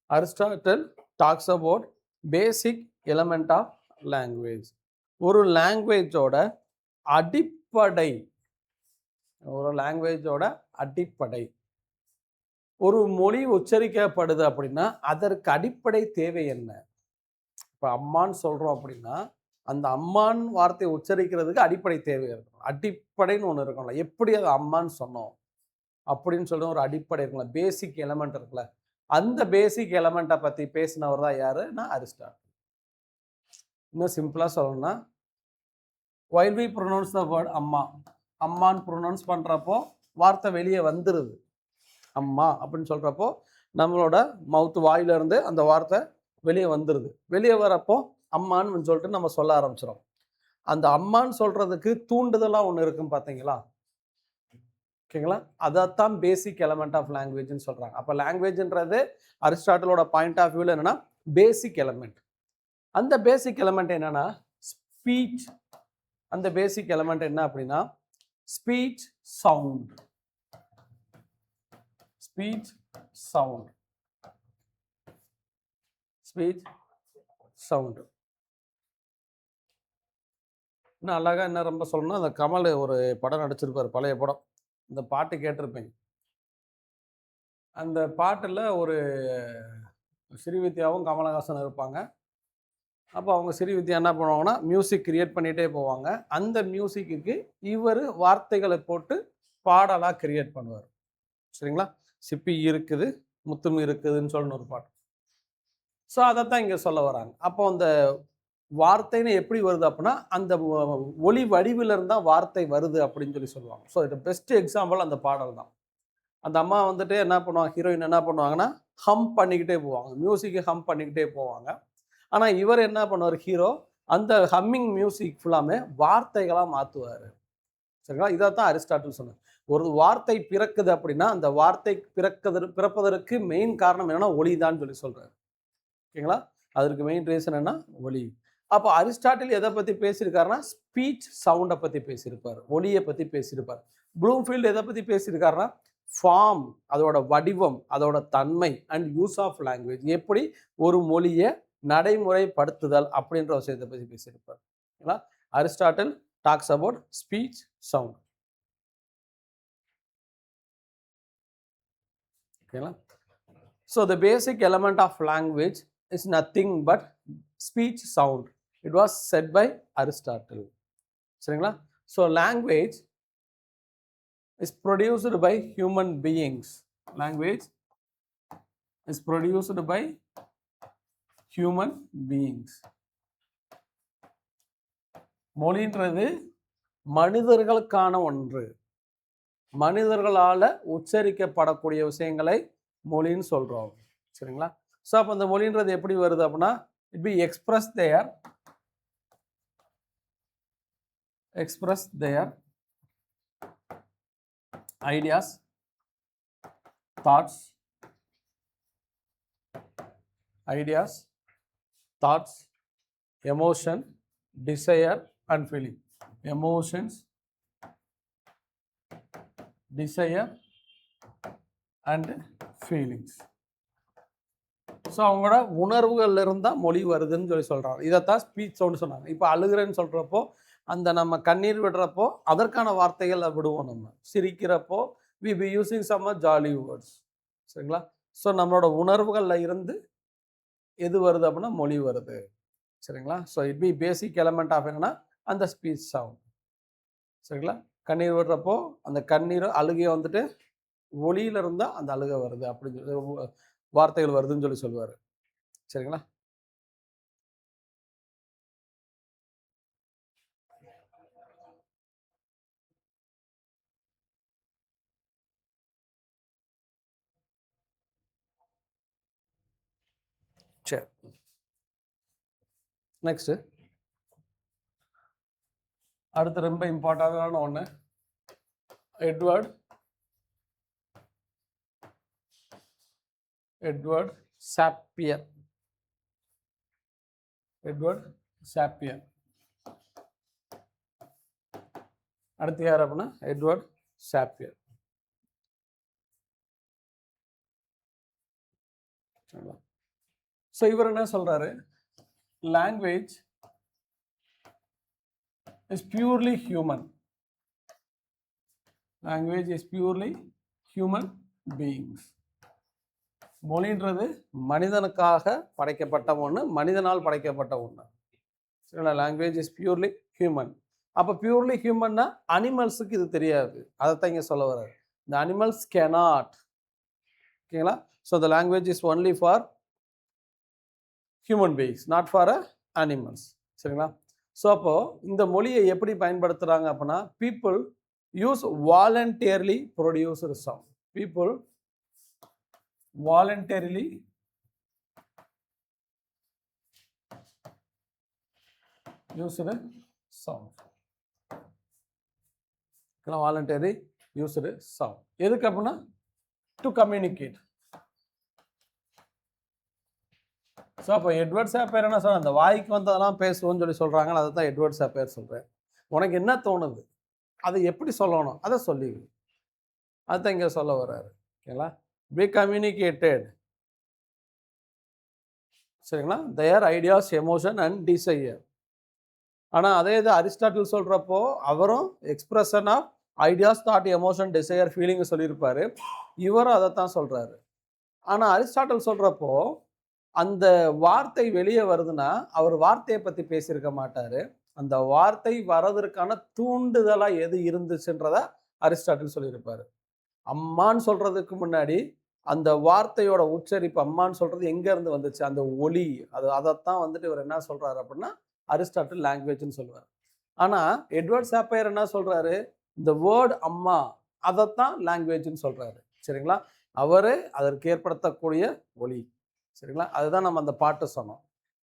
Aristotle talks about basic element of language. ஒரு லாங்குவேஜோட அடிப்படை, ஒரு லாங்குவேஜோட அடிப்படை. ஒரு மொழி உச்சரிக்கப்படுது அப்படின்னா அதற்கு அடிப்படை தேவை என்ன? இப்போ அம்மான்னு சொல்கிறோம் அப்படின்னா அந்த அம்மான் வார்த்தையை உச்சரிக்கிறதுக்கு அடிப்படை தேவை இருக்கும். அடிப்படைன்னு ஒன்று இருக்கும்ல, எப்படி அது அம்மான்னு சொன்னோம் அப்படின்னு சொல்கிற ஒரு அடிப்படை இருக்குல்ல, பேசிக் எலமெண்ட் இருக்குல்ல, அந்த பேசிக் எலமெண்ட்டை பற்றி பேசினவர் தான் யாருன்னா அரிஸ்டாட்டில். இன்னும் சிம்பிளாக சொல்லணும்னா while we pronounce the word அம்மா, அம்மான்னு ப்ரொனவுன்ஸ் பண்ணுறப்போ வார்த்தை வெளியே வந்துடுது. அம்மா அப்படின்னு சொல்கிறப்போ நம்மளோட மவுத்து வாயிலிருந்து அந்த வார்த்தை வெளியே வந்துடுது. வெளியே வரப்போ அம்மான்னு சொல்லிட்டு நம்ம சொல்ல ஆரம்பிச்சிடும். அந்த அம்மான்னு சொல்கிறதுக்கு தூண்டுதலாக ஒன்று இருக்கும் பார்த்தீங்களா? ஓகேங்களா? அதைத்தான் பேசிக் எலமெண்ட் ஆஃப் லாங்குவேஜ்னு சொல்கிறாங்க. அப்போ லாங்குவேஜ்ன்றது அரிஸ்டாட்டிலோட பாயிண்ட் ஆஃப் வியூவில் என்னென்னா பேசிக் எலமெண்ட். அந்த பேசிக் எலமெண்ட் என்னன்னா ஸ்பீச். அந்த பேசிக் எலமெண்ட் என்ன அப்படின்னா speech sound. Speech sound. Speech sound. இன்னும் அழகா என்ன ரொம்ப சொல்லணும்னா, அந்த கமல் ஒரு படம் நடிச்சிருப்பார், பழைய படம். இந்த பாட்டு கேட்டிருப்பீங்க. அந்த பாட்டில் ஒரு ஸ்ரீவித்யாவும் கமலஹாசன் இருப்பாங்க. அப்போ அவங்க ஸ்ரீவித்யா என்ன பண்ணுவாங்கன்னா மியூசிக் கிரியேட் பண்ணிகிட்டே போவாங்க. அந்த மியூசிக்கு இவர் வார்த்தைகளை போட்டு பாடலாக கிரியேட் பண்ணுவார். சரிங்களா? சிப்பி இருக்குது முத்தும் இருக்குதுன்னு சொல்லணும் ஒரு பாட்டு. ஸோ அதைத்தான் இங்கே சொல்ல வராங்க. அப்போ அந்த வார்த்தைன்னு எப்படி வருது அப்படின்னா அந்த ஒளி வடிவில் இருந்தால் வார்த்தை வருது அப்படின்னு சொல்லி சொல்லுவாங்க. ஸோ இது பெஸ்ட் எக்ஸாம்பிள் அந்த பாடல் தான். அந்த அம்மா வந்துட்டு என்ன பண்ணுவாங்க, ஹீரோயின் என்ன பண்ணுவாங்கன்னா ஹம் பண்ணிக்கிட்டே போவாங்க, மியூசிக்கை ஹம் பண்ணிக்கிட்டே போவாங்க. ஆனால் இவர் என்ன பண்ணுவார் ஹீரோ, அந்த ஹம்மிங் மியூசிக் ஃபுல்லாமே வார்த்தைகளாக மாற்றுவார். சரிங்களா? இதை தான் அரிஸ்டாட்டில் சொன்னார். ஒரு வார்த்தை பிறக்குது அப்படின்னா அந்த வார்த்தை பிறப்பதற்கு மெயின் காரணம் என்னன்னா ஒளி தான் சொல்லி சொல்கிறார். ஓகேங்களா? அதற்கு மெயின் ரீசன் என்ன, ஒளி. அப்போ அரிஸ்டாட்டில் எதை பற்றி பேசியிருக்காருன்னா ஸ்பீச் சவுண்டை பற்றி பேசியிருப்பார், ஒளியை பற்றி பேசியிருப்பார். ப்ளூம்ஃபீல்டு எதை பற்றி பேசியிருக்காருன்னா ஃபார்ம், அதோட வடிவம், அதோட தன்மை அண்ட் யூஸ் ஆஃப் லாங்குவேஜ், எப்படி ஒரு மொழியை நடைமுறைப்படுத்துதல் அப்படின்ற விஷயத்தை பற்றி பேசியிருப்பார். ஓகேங்களா? Aristotle talks about speech sound. ஓகேங்களா? So the basic element of language is nothing but speech sound. It was said by Aristotle. சரிங்களா? So language is produced by human beings. Language is produced by human beings. மொழின்றது மனிதர்களுக்கான ஒன்று. மனிதர்களால் உச்சரிக்கப்படக்கூடிய விஷயங்களை மொழின்னு சொல்கிறோம். சரிங்களா? So அப்போ அந்த மொழின்றது எப்படி வருது அப்படின்னா it be express their ideas, thoughts, emotion, desire and feeling. Emotions, desire and feelings. So அவங்களோட உணர்வுகள்ல இருந்தால் மொழி வருதுன்னு சொல்லி சொல்கிறாங்க. இதைத்தான் ஸ்பீச் சவுண்டு சொன்னாங்க. இப்போ அழுகிறேன்னு சொல்கிறப்போ அந்த நம்ம கண்ணீர் விடுறப்போ அதற்கான வார்த்தைகளை விடுவோம். நம்ம சிரிக்கிறப்போ we be using some jolly words. சரிங்களா? ஸோ நம்மளோட உணர்வுகளில் இருந்து எது வருது அப்படின்னா மொழி வருது. சரிங்களா? So it be basic element of என்னன்னா அந்த ஸ்பீச் சவுண்ட். சரிங்களா? கண்ணீர் விடுறப்போ அந்த கண்ணீர் அழுகையை வந்துட்டு ஒளியில இருந்தால் அந்த அழுகை வருது அப்படின்னு சொல்லி வார்த்தைகள் வருதுன்னு சொல்லி சொல்லுவார். சரிங்களா? சரி, நெக்ஸ்ட் அடுத்து ரொம்ப இம்பார்ட்டண்டான ஒன்று, எட்வர்ட் சாப்பியர். அடுத்து யார் அப்படின்னா எட்வர்ட் சாப்பியர். ஸோ இவர் என்ன சொல்றாரு, language is purely human. Language is purely human beings. மொழின்றது மனிதனுக்காக படைக்கப்பட்ட ஒன்று, மனிதனால் படைக்கப்பட்ட ஒன்று. சரிங்களா? Language is purely human. அப்போ பியூர்லி ஹியூமன்னா அனிமல்ஸுக்கு இது தெரியாது, அதைத்தான் இங்கே சொல்ல வர்றாரு. இந்த அனிமல்ஸ் கேனாட். ஓகேங்களா? So the language is only for human beings, not for animals. சரிங்களா? ஸோ அப்போது இந்த மொழியை எப்படி பயன்படுத்துகிறாங்க அப்படின்னா people use voluntarily produced sound. People voluntarily used sound. Voluntarily used sound எதுக்கு அப்படின்னா டு கம்யூனிகேட். ஸோ அப்போ எட்வர்ட் சாப்பேர் என்ன சொல்கிறார், அந்த வாய்க்கு வந்ததெல்லாம் பேசுவோன்னு சொல்லி சொல்கிறாங்களோ அதை தான் எட்வர்ட் சாப்பேர் சொல்கிறேன். உனக்கு என்ன தோணுது அதை எப்படி சொல்லணும் அதை சொல்லி, அதுதான் இங்கே சொல்ல வர்றாரு. ஓகேங்களா, பி கம்யூனிகேட்டட், சரிங்களா, their ideas emotion and desire. ஆனால் அதே இது அரிஸ்டாட்டில் சொல்கிறப்போ அவரும் expression of ideas, thought, emotion, desire, feeling சொல்லியிருப்பார். இவரும் அதை தான் சொல்கிறாரு. ஆனால் அரிஸ்டாட்டில் சொல்கிறப்போ அந்த வார்த்தை வெளியே வருதுன்னா அவர் வார்த்தையை பற்றி பேசியிருக்க மாட்டார், அந்த வார்த்தை வர்றதற்கான தூண்டுதலாக எது இருந்துச்சுன்றத அரிஸ்டாட்டில் சொல்லியிருப்பார். அம்மான்னு சொல்கிறதுக்கு முன்னாடி அந்த வார்த்தையோட உச்சரிப்பு, அம்மான்னு சொல்கிறது எங்கேருந்து வந்துச்சு, அந்த ஒலி, அதைத்தான் வந்துட்டு இவர் என்ன சொல்கிறாரு அப்படின்னா அரிஸ்டாட்டில் லாங்குவேஜ்னு சொல்லுவார். ஆனால் எட்வர்ட் சாப்பையர் என்ன சொல்கிறாரு, இந்த வேர்ட் அம்மா அதைத்தான் லாங்குவேஜ்னு சொல்கிறாரு. சரிங்களா, அவர் அதற்கு ஏற்படுத்தக்கூடிய ஒலி. சரிங்களா, அதுதான் நம்ம அந்த பாட்டு சொன்னோம்.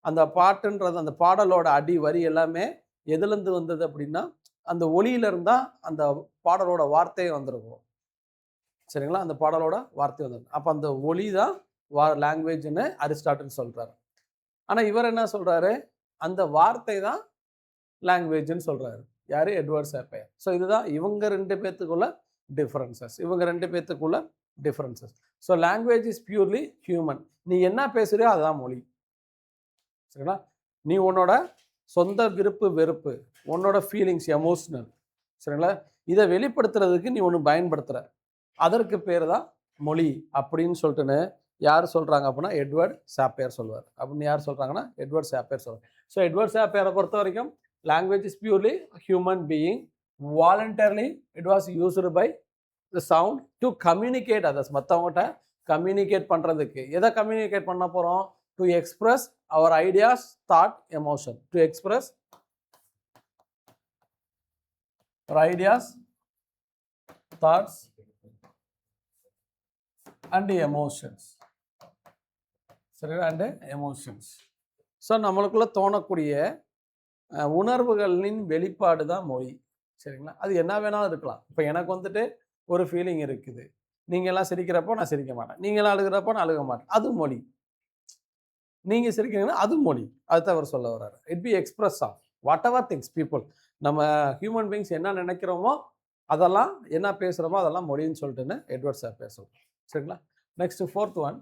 அந்த பாட்டுன்றது அந்த பாடலோட அடி வரி எல்லாமே எதுலேருந்து வந்தது அப்படின்னா அந்த ஒலியிலிருந்து தான் அந்த பாடலோட வார்த்தையே வந்திருக்கும். சரிங்களா, அந்த பாடலோட வார்த்தை வந்தது. அப்போ அந்த ஒலி தான் லாங்குவேஜ்னு அரிஸ்டாட்டில் சொல்கிறார். ஆனால் இவர் என்ன சொல்கிறாரு, அந்த வார்த்தை தான் லாங்குவேஜ்னு சொல்கிறாரு. யார், எட்வர்ட் சாப்பையர். ஸோ இதுதான் இவங்க ரெண்டு பேர்த்துக்குள்ள டிஃப்ரென்சஸ், இவங்க ரெண்டு பேர்த்துக்குள்ள differences. So language is purely human. நீ என்ன பேசுறியோ அதுதான் மொழி. சரிங்களா, நீ உன்னோட சொந்த விருப்பு வெறுப்பு, உன்னோட ஃபீலிங்ஸ், எமோஷ்னல், சரிங்களா, இதை வெளிப்படுத்துறதுக்கு நீ ஒன்று பயன்படுத்துகிற, அதற்கு பேர் தான் மொழி அப்படின்னு சொல்லிட்டுன்னு யார் சொல்கிறாங்க அப்படின்னா எட்வர்ட் சாப்பையர் சொல்வார். அப்படின்னு யார் சொல்கிறாங்கன்னா எட்வர்ட் சாப்பையர் சொல்வார். ஸோ எட்வர்ட் சாப்பையரை பொறுத்த வரைக்கும் language is purely human being, voluntarily it was used by the sound to communicate others. மற்றவங்ககிட்ட கம்யூனிகேட் பண்ணுறதுக்கு எதை கம்யூனிகேட் பண்ண போகிறோம், to express our ideas, thought, emotion, to express our ideas, thoughts and emotions. சரி, and emotions. So நம்மளுக்குள்ள தோணக்கூடிய உணர்வுகளின் வெளிப்பாடு தான் மொழி. சரிங்களா, அது என்ன வேணாலும் இருக்கலாம். இப்போ எனக்கு வந்துட்டு ஒரு ஃபீலிங் இருக்குது, நீங்கள் எல்லாம் சிரிக்கிறப்போ நான் சிரிக்க மாட்டேன், நீங்களாம் அழுகிறப்போ நான் அழுக மாட்டேன், அது மொழி. நீங்கள் சிரிக்கிறீங்கன்னா அது மொழி. அதுதான் அவர் சொல்ல வர்றாரு. It be express of whatever things people. நம்ம ஹியூமன் பீங்ஸ் என்ன நினைக்கிறோமோ அதெல்லாம், என்ன பேசுகிறோமோ அதெல்லாம் மொழின்னு சொல்லிட்டுன்னு எட்வர்ட் சாப்பையர் சொல்கிறோம். சரிங்களா, next fourth one,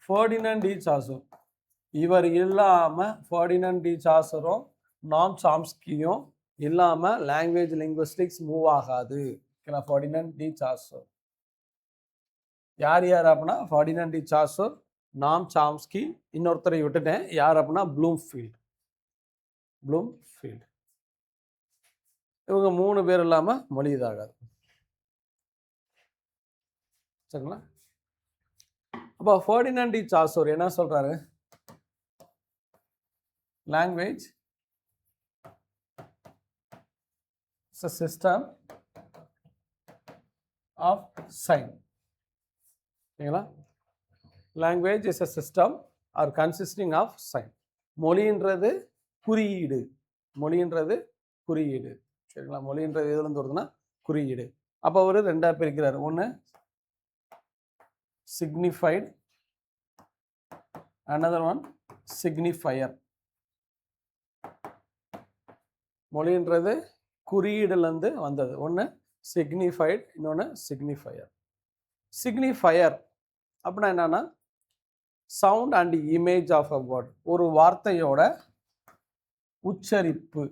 Ferdinand de Saussure. இவர் இல்லாமல் ஃபெர்டினண்ட் டி சாசரும் நாம் சாம்ஸ்கியும் இல்லாமல் லாங்குவேஜ் லிங்குவிஸ்டிக்ஸ் மூவ் ஆகாது. ஓகேங்களா, ஃபெர்டினண்ட் டி சாசர் யார் யார் அப்படின்னா ஃபெர்டினண்ட் டி சாசர், நாம் சாம்ஸ்கி, இன்னொருத்தரை விட்டுட்டேன், யார் அப்படின்னா ப்ளூம்ஃபீல்ட். இவங்க 3 பேர் இல்லாமல் மொழி இதாகாது. சரிங்களா, அப்போ ஃபெர்டினண்ட் டி சாசர் என்ன சொல்றாரு, language is a system of sign. ஓகேங்களா, language is a system or consisting of sign. மொழின்றது குறியீடு, மொழின்றது குறியீடு. சரிங்களா, மொழின்றது எதுலேருந்து வருதுன்னா குறியீடு. அப்போ அவர் 2ஆக பிரிக்கிறார். ஒன்று சிக்னிஃபைடு, another one சிக்னிஃபையர். மொழின்றது குறியீடுலேருந்து வந்தது. ஒன்று சிக்னிஃபைடு, இன்னொன்று சிக்னிஃபையர். சிக்னிஃபையர் அப்படின்னா என்னன்னா sound and image of a word. ஒரு வார்த்தையோட உச்சரிப்பு,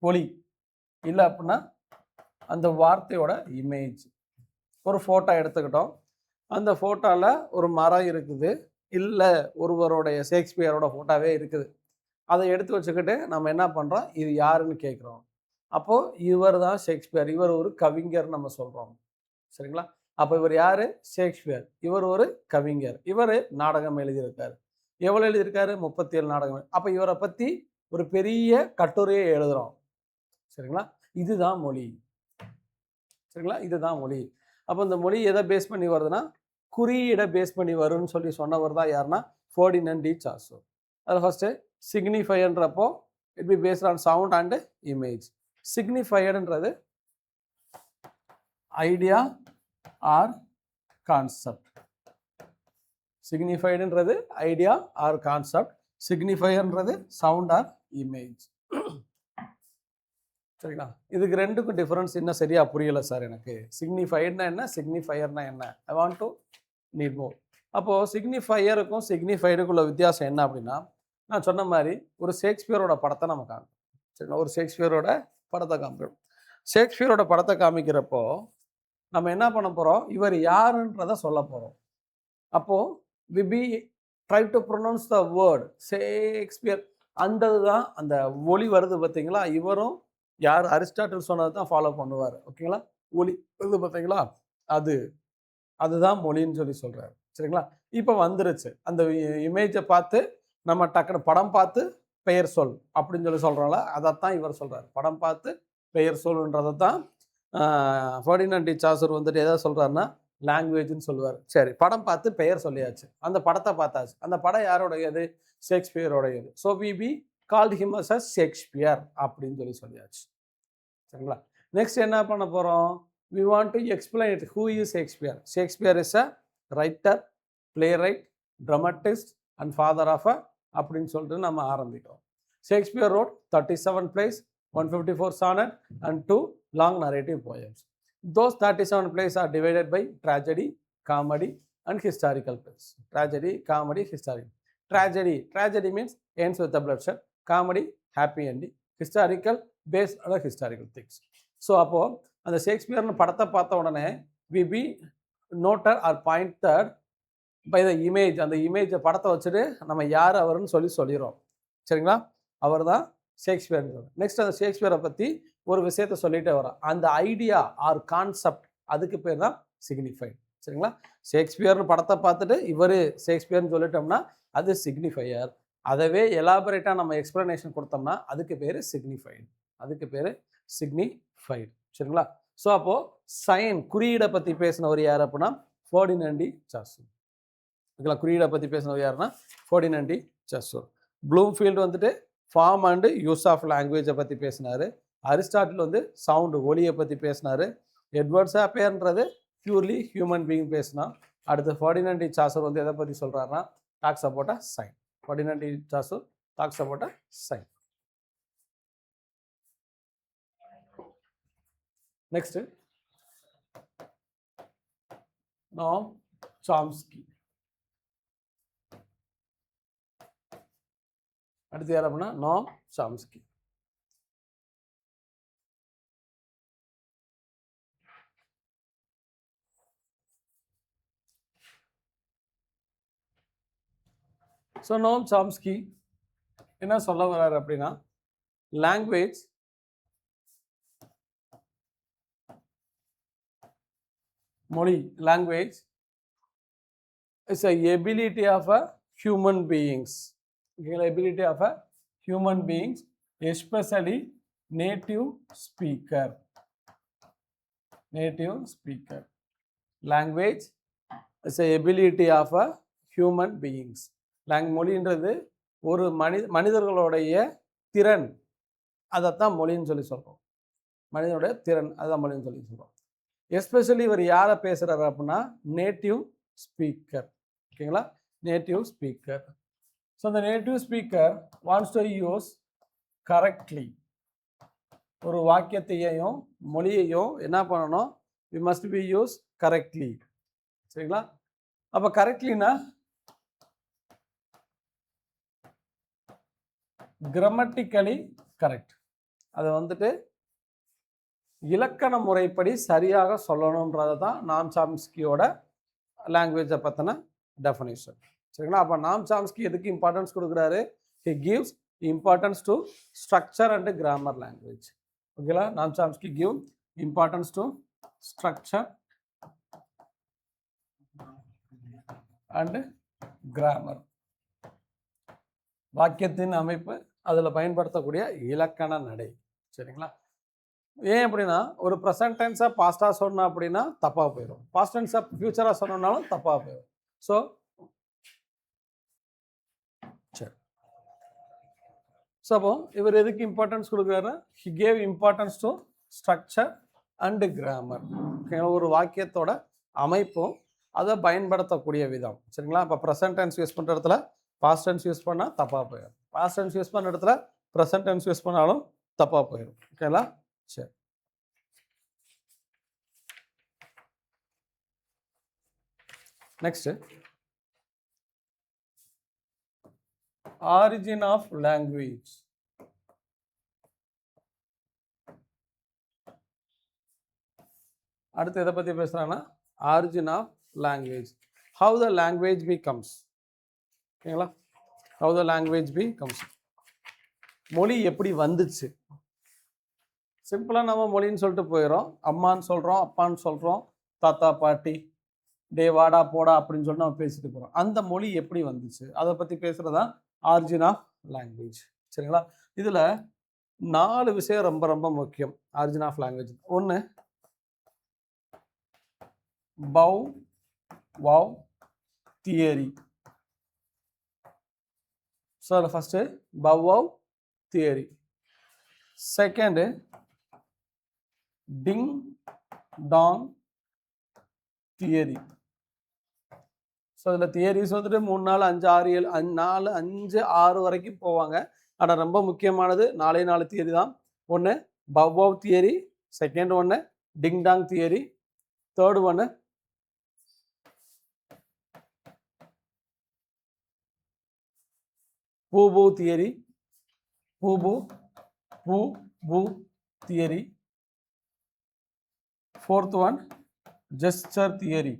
ஒலி, இல்லை அப்படின்னா அந்த வார்த்தையோட இமேஜ். ஒரு ஃபோட்டோ எடுத்துக்கிட்டோம், அந்த ஃபோட்டோவில் ஒரு மரம் இருக்குது, இல்லை ஒருவருடைய ஷேக்ஸ்பியரோட ஃபோட்டோவே இருக்குது, அதை எடுத்து வச்சுக்கிட்டு நம்ம என்ன பண்ணுறோம், இது யாருன்னு கேட்குறோம். அப்போது இவர் தான் ஷேக்ஸ்பியர், இவர் ஒரு கவிஞர் நம்ம சொல்கிறோம். சரிங்களா, அப்போ இவர் யார், ஷேக்ஸ்பியர். இவர் ஒரு கவிஞர், இவர் நாடகம் எழுதியிருக்காரு. எவ்வளோ எழுதியிருக்காரு, 37 நாடகம். அப்போ இவரை பற்றி ஒரு பெரிய கட்டுரையை எழுதுகிறோம். சரிங்களா, இதுதான் மொழி. சரிங்களா, இதுதான் மொழி. அப்போ இந்த மொழி எதை பேஸ் பண்ணி வருதுன்னா குறியீடை பேஸ் பண்ணி வரும்னு சொல்லி சொன்னவர் தான் யாருன்னா ஃபெர்டினண்ட் டி சாசர். அதில் ஃபஸ்ட்டு சிக்னிஃபையர்ன்றப்போ it be based on sound and image. சிக்னிஃபையர்ன்றது ஐடியா ஆர் கான்செப்ட். சிக்னிஃபைடுன்றது ஐடியா ஆர் கான்செப்ட், சிக்னிஃபையர்ன்றது சவுண்ட் ஆர் இமேஜ். சரிங்களா? இதுக்கு ரெண்டுக்கும் டிஃபரன்ஸ் இன்னும் சரியா புரியலை சார் எனக்கு. சிக்னிஃபைடுனா என்ன, சிக்னிஃபையர்னா என்ன? I want to need more. அப்போது சிக்னிஃபையருக்கும் சிக்னிஃபைடுக்குள்ள வித்தியாசம் என்ன அப்படின்னா, நான் சொன்ன மாதிரி ஒரு ஷேக்ஸ்பியரோட படத்தை நம்ம காமிப்போம். சரிங்களா? ஒரு ஷேக்ஸ்பியரோட படத்தை காமிக்கிறோம். ஷேக்ஸ்பியரோட படத்தை காமிக்கிறப்போ நம்ம என்ன பண்ண போகிறோம், இவர் யாருன்றதை சொல்ல போகிறோம். அப்போது we be try to pronounce the word Shakespeare. அந்த இதுதான் அந்த ஒலி வருது பார்த்தீங்களா, இவரும் யார் அரிஸ்டாட்டில் சொன்னது தான் ஃபாலோ பண்ணுவார். ஓகேங்களா? ஒலி வருது பார்த்தீங்களா, அதுதான் மொழின்னு சொல்லி சொல்கிறாரு. சரிங்களா? இப்போ வந்துருச்சு அந்த இமேஜை பார்த்து நம்ம டக்குன்னு படம் பார்த்து பெயர் சொல் அப்படின்னு சொல்லி சொல்கிறோம்ல, அதைத்தான் இவர் சொல்கிறார். படம் பார்த்து பெயர் சொல்ன்றதை தான் ஃபெர்டினண்ட் டி சாசர் வந்துட்டு எதாவது சொல்கிறாருன்னா லாங்குவேஜ்னு சொல்லுவார். சரி, படம் பார்த்து பெயர் சொல்லியாச்சு, அந்த படத்தை பார்த்தாச்சு. அந்த படம் யாரோடையது? ஷேக்ஸ்பியரோடையது. So we called him as a Shakespeare அப்படின்னு சொல்லி சொல்லியாச்சு. சரிங்களா? நெக்ஸ்ட் என்ன பண்ண போகிறோம், we want to explain it. Who is Shakespeare? Shakespeare is a writer, playwright, dramatist and father of a அப்படின்னு சொல்லிட்டு நம்ம ஆரம்பிக்கிறோம். Shakespeare wrote 37 plays, 154 sonnet and 2 long narrative poems. Those 37 plays are divided by tragedy, comedy and historical plays. Tragedy, comedy, historical. Tragedy means ends with the bloodshed. Comedy, happy ending. Historical, based on historical things. So அப்போது அந்த ஷேக்ஸ்பியர்னு படத்தை பார்த்த உடனே we be noted or pointed by the image. அந்த இமேஜை படத்தை வச்சுட்டு நம்ம யார் அவருன்னு சொல்லிடுறோம். சரிங்களா? அவர் தான் ஷேக்ஸ்பியர். நெக்ஸ்ட் அந்த ஷேக்ஸ்பியரை பற்றி ஒரு விஷயத்தை சொல்லிகிட்டே வரோம். அந்த ஐடியா ஆர் கான்செப்ட், அதுக்கு பேர் தான் சிக்னிஃபைட். சரிங்களா? ஷேக்ஸ்பியர்னு படத்தை பார்த்துட்டு இவர் ஷேக்ஸ்பியர்னு சொல்லிட்டோம்னா அது சிக்னிஃபையர். அதவே எலாபரேட்டாக நம்ம எக்ஸ்பிளனேஷன் கொடுத்தோம்னா அதுக்கு பேர் சிக்னிஃபைடு. சரிங்களா? ஸோ அப்போது சைன் குறியீடை பற்றி பேசினவர் யார் அப்படின்னா ஃபெர்டினண்ட் டி சாசர். ஓகேங்களா? குறியீடை பற்றி பேசினவர் யாருன்னா ஃபெர்டினண்ட் டி சாசர். ப்ளூம்ஃபீல்டு வந்துட்டு ஃபார்ம் அண்டு யூஸ் ஆஃப் லாங்குவேஜை பற்றி பேசினார். அரிஸ்டாட்டில் வந்து சவுண்டு ஒலியை பற்றி பேசினார். எட்வர்ட் சாப்பேர்ன்றது பியூர்லி ஹியூமன் பீயிங் பேசினா. அடுத்து ஃபெர்டினண்ட் டி சாசர் வந்து எதை பற்றி சொல்கிறாருன்னா talks about a sign. Ferdinand de Saussure talks about a sign. Next, Noam Chomsky. அடுத்து யார் அப்படின்னா Noam Chomsky. So Noam Chomsky என்ன சொல்ல வர்றாரு அப்படின்னா, லாங்குவேஜ் மொழி, language is a ability of a human beings. Ability of a human beings, especially native speaker. Language is a ability of a human beings. மொழின்றது ஒரு மனிதர்களுடைய திறன், அதைத்தான் மொழின்னு சொல்லி சொல்கிறோம். மனிதனுடைய திறன், அதுதான் மொழின்னு சொல்லி சொல்கிறோம். எஸ்பெஷலி இவர் யாரை பேசுகிறாரு அப்படின்னா நேட்டிவ் ஸ்பீக்கர். ஓகேங்களா? Native speaker. ஸோ அந்த native speaker wants to use correctly. ஒரு வாக்கியத்தையும் மொழியையும் என்ன பண்ணணும், we must be use correctly. சரிங்களா? அப்போ கரெக்ட்லினா கிராமட்டிக்கலி கரெக்ட். அதை வந்துட்டு இலக்கண முறைப்படி சரியாக சொல்லணுன்றதை தான் நாம் சாம்ஸ்கியோட லாங்குவேஜை பற்றின டெஃபினேஷன். சரிங்களா? அப்போ நாம் சாம்ஸ்கி எதுக்கு இம்பார்ட்டன்ஸ் கொடுக்குறாரு? He gives importance to structure and grammar language. ஓகேங்களா? நாம் Chomsky give importance to structure and grammar. வாக்கியத்தின் அமைப்பு, அதில் பயன்படுத்தக்கூடிய இலக்கண நடை. சரிங்களா? ஏன் அப்படின்னா ஒரு ப்ரெசன்ட் டென்ஸாக பாஸ்டாக சொன்னோம் அப்படின்னா தப்பாக போயிடும், பாஸ்ட் டென்ஸாக ஃபியூச்சராக சொன்னோம்னாலும் தப்பாக போயிடும். ஸோ சரி, ஸோ அப்போ இவர் எதுக்கு இம்பார்ட்டன்ஸ் கொடுக்குறாரு? He gave importance to structure and grammar. ஒரு வாக்கியத்தோட அமைப்பும் அதை பயன்படுத்தக்கூடிய விதம். சரிங்களா? இப்போ ப்ரெசன்ட் டென்ஸ் யூஸ் பண்ணுற இடத்துல பாஸ்ட் டென்ஸ் யூஸ் பண்ணால் தப்பாக போயிடும். பாஸ்ட் டென்ஸ் யூஸ் பண்ணுற இடத்துல ப்ரெசன்ட் டென்ஸ் யூஸ் பண்ணாலும் தப்பாக போயிடும். ஓகேங்களா? சரி. Next, origin of language. அடுத்து எதை பற்றி பேசுகிறாங்கன்னா origin of language. How the language becomes. ஓகேங்களா? How the language becomes. மொழி எப்படி வந்துச்சு. சிம்பிளாக நம்ம மொழின்னு சொல்லிட்டு போயிடும். அம்மான்னு சொல்கிறோம், அப்பான்னு சொல்கிறோம், தாத்தா பாட்டி, டே வாடா போடா அப்படின்னு சொல்லிட்டு நம்ம பேசிட்டு போகிறோம். அந்த மொழி எப்படி வந்துச்சு அதை பற்றி பேசுகிறது தான் ஆரிஜின் ஆஃப் லாங்குவேஜ். சரிங்களா? இதில் 4 விஷயம் ரொம்ப ரொம்ப முக்கியம் ஆரிஜின் ஆஃப் லாங்குவேஜ். ஒன்று, பவ் வாவ் தியரி. ஸோ அதில் first bow wow theory. Second, ding dong theory. So இதில் தியரிஸ் வந்துட்டு 3 4 5 6 7 4 5 6 வரைக்கும் போவாங்க. ஆனால் ரொம்ப முக்கியமானது 4 தியரி தான். ஒன்று பவ் வாவ் தியரி, செகண்ட் ஒன்று டிங் டாங் தியரி, தேர்டு ஒன்று பூபூ தியரி, பூபூ பூ பூ theory, fourth one gesture theory.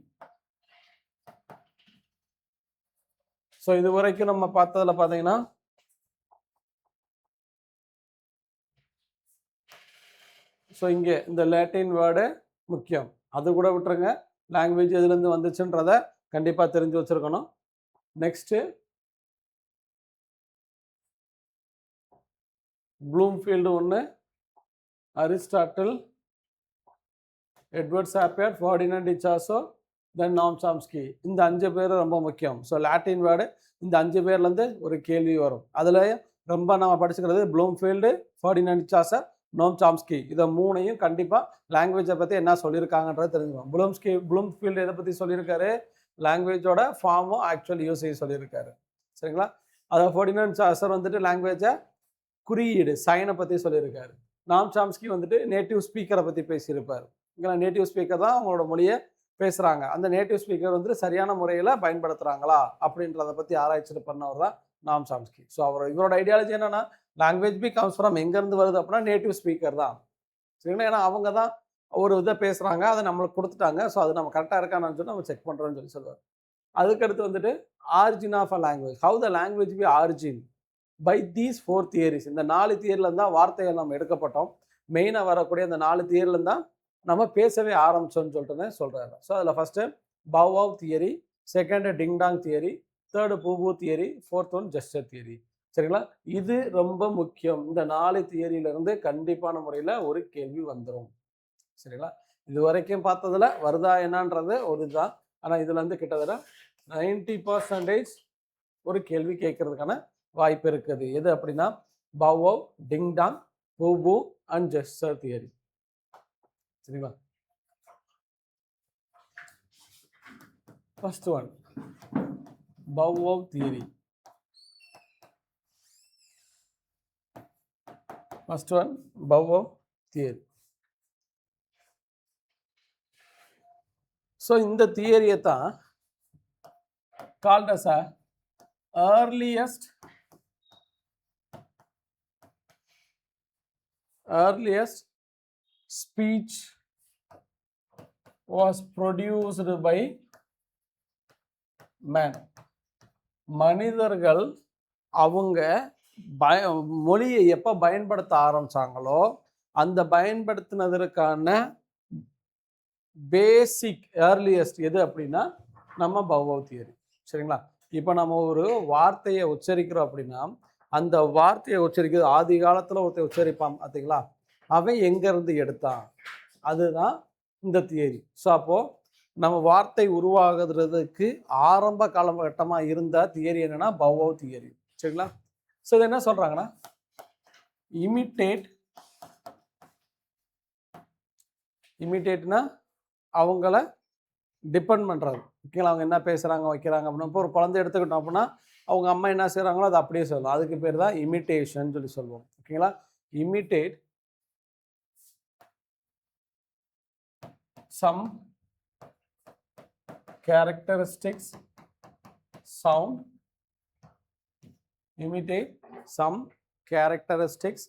So இது வரைக்கும் நம்ம பார்த்ததில் பார்த்தீங்கன்னா ஸோ இங்கே இந்த லேட்டின் வேர்டு முக்கியம், அது கூட விட்டுருங்க. லாங்குவேஜ் எதுலேருந்து வந்துச்சுன்றத கண்டிப்பாக தெரிஞ்சு வச்சுருக்கணும். நெக்ஸ்ட்டு ப்ளூம்ஃபீல்டு ஒன்று, அரிஸ்டாட்டில், எட்வர்ட் சாப்பியர், ஃபெர்டினண்ட் டிசாசோ, தென் நாம் சாம்ஸ்கி. இந்த 5 பேர் ரொம்ப முக்கியம். ஸோ லாட்டின் வேர்டு இந்த 5 பேர்லேருந்து ஒரு கேள்வி வரும். அதில் ரொம்ப நம்ம படிச்சுக்கிறது ப்ளூம்ஃபீல்டு, ஃபெர்டினண்ட் டிசாசர், நோம் சாம்ஸ்கி. இதை 3ஐயும் கண்டிப்பாக லாங்குவேஜை பற்றி என்ன சொல்லியிருக்காங்கன்றதை தெரிஞ்சுக்கணும். ப்ளூம்ஃபீல்டு எதை பற்றி சொல்லியிருக்காரு, லாங்குவேஜோட ஃபார்மும் ஆக்சுவல் யூசேஜ் சொல்லியிருக்காரு. சரிங்களா? அதை ஃபெர்டினண்ட் டிசாசர் வந்துட்டு லாங்குவேஜை குறியீடு சைனை பற்றி சொல்லியிருக்காரு. நாம் சாம்ஸ்கி வந்துட்டு நேட்டிவ் ஸ்பீக்கரை பற்றி பேசியிருப்பார். இங்கே நேட்டிவ் ஸ்பீக்கர் தான் அவங்களோட மொழியை பேசுகிறாங்க. அந்த நேட்டிவ் ஸ்பீக்கர் வந்துட்டு சரியான முறையில் பயன்படுத்துகிறாங்களா அப்படின்றத பற்றி ஆராய்ச்சி பண்ணவர் தான் நாம் சாம்ஸ்கி. ஸோ இவரோட ஐடியாலஜி என்னன்னா, லாங்குவேஜ் பி கம்ஸ் ஃப்ரம் எங்கேருந்து வருது அப்படின்னா நேட்டிவ் ஸ்பீக்கர் தான். சரிங்களா? ஏன்னா அவங்க தான் ஒரு இதை பேசுகிறாங்க, அதை நம்மளுக்கு கொடுத்துட்டாங்க. ஸோ அது நம்ம கரெக்டாக இருக்கான்னு சொல்லி நம்ம செக் பண்ணுறோன்னு சொல்லி சொல்லுவார். அதுக்கடுத்து வந்துட்டு origin of a language. How the language be origin by these 4 theories. இந்த 4 தியரிலேருந்து தான் வார்த்தைகள் நம்ம எடுக்கப்பட்டோம். மெயினாக வரக்கூடிய அந்த 4 தியரிலேருந்து தான் நம்ம பேசவே ஆரம்பிச்சோன்னு சொல்லிட்டு சொல்கிறாரு. ஸோ அதில் first bow wow theory, second ding dong theory, third pooh pooh theory, fourth one gesture theory. சரிங்களா? இது ரொம்ப முக்கியம். இந்த 4 தியரியிலிருந்து கண்டிப்பான முறையில் ஒரு கேள்வி வந்துடும். சரிங்களா? இது வரைக்கும் பார்த்ததில் வருதா என்னன்றது ஒரு இதுதான். ஆனால் இதில் வந்து கிட்டத்தட்ட 90% ஒரு கேள்வி கேட்கறதுக்கான வாய்ப்பு இருக்குது. எது அப்படின்னா bow wow, ding dong, pooh pooh and gesture theory. சரிங்களா? First one bow wow theory. First one bow wow theory. So இந்த தியரியை தான் called as a earliest speech was produced by man. மனிதர்கள் அவங்க மொழியை எப்போ பயன்படுத்த ஆரம்பிச்சாங்களோ அந்த பயன்படுத்தினதற்கான பேசிக் ஏர்லியஸ்ட் எது அப்படின்னா நம்ம பவ் வாவ் தியரி. சரிங்களா? இப்போ நம்ம ஒரு வார்த்தையை உச்சரிக்கிறோம் அப்படின்னா அந்த வார்த்தையை உச்சரிக்கிறது ஆதி காலத்தில் ஒருத்தர் உச்சரிப்பான் பார்த்தீங்களா, அவன் எங்கேருந்து எடுத்தான், அதுதான் இந்த தியரி. ஸோ அப்போது நம்ம வார்த்தை உருவாகிறதுக்கு ஆரம்ப காலகட்டமாக இருந்த தியரி என்னன்னா பவ் வாவ் தியரி. சரிங்களா? ஸோ இது என்ன சொல்கிறாங்கன்னா இமிட்டேட்னா அவங்கள டிபெண்ட் பண்ணுறது, ஓகேங்களா? அவங்க என்ன பேசுகிறாங்க வைக்கிறாங்க அப்படின்னா, இப்போ ஒரு குழந்தை எடுத்துக்கிட்டோம் அப்படின்னா அவங்க அம்மா என்ன செய்கிறாங்களோ அதை அப்படியே சொல்லலாம். அதுக்கு பேர் தான் இமிட்டேஷன் சொல்லி சொல்லுவோம். ஓகேங்களா? Imitate some characteristics sound, imitate some characteristics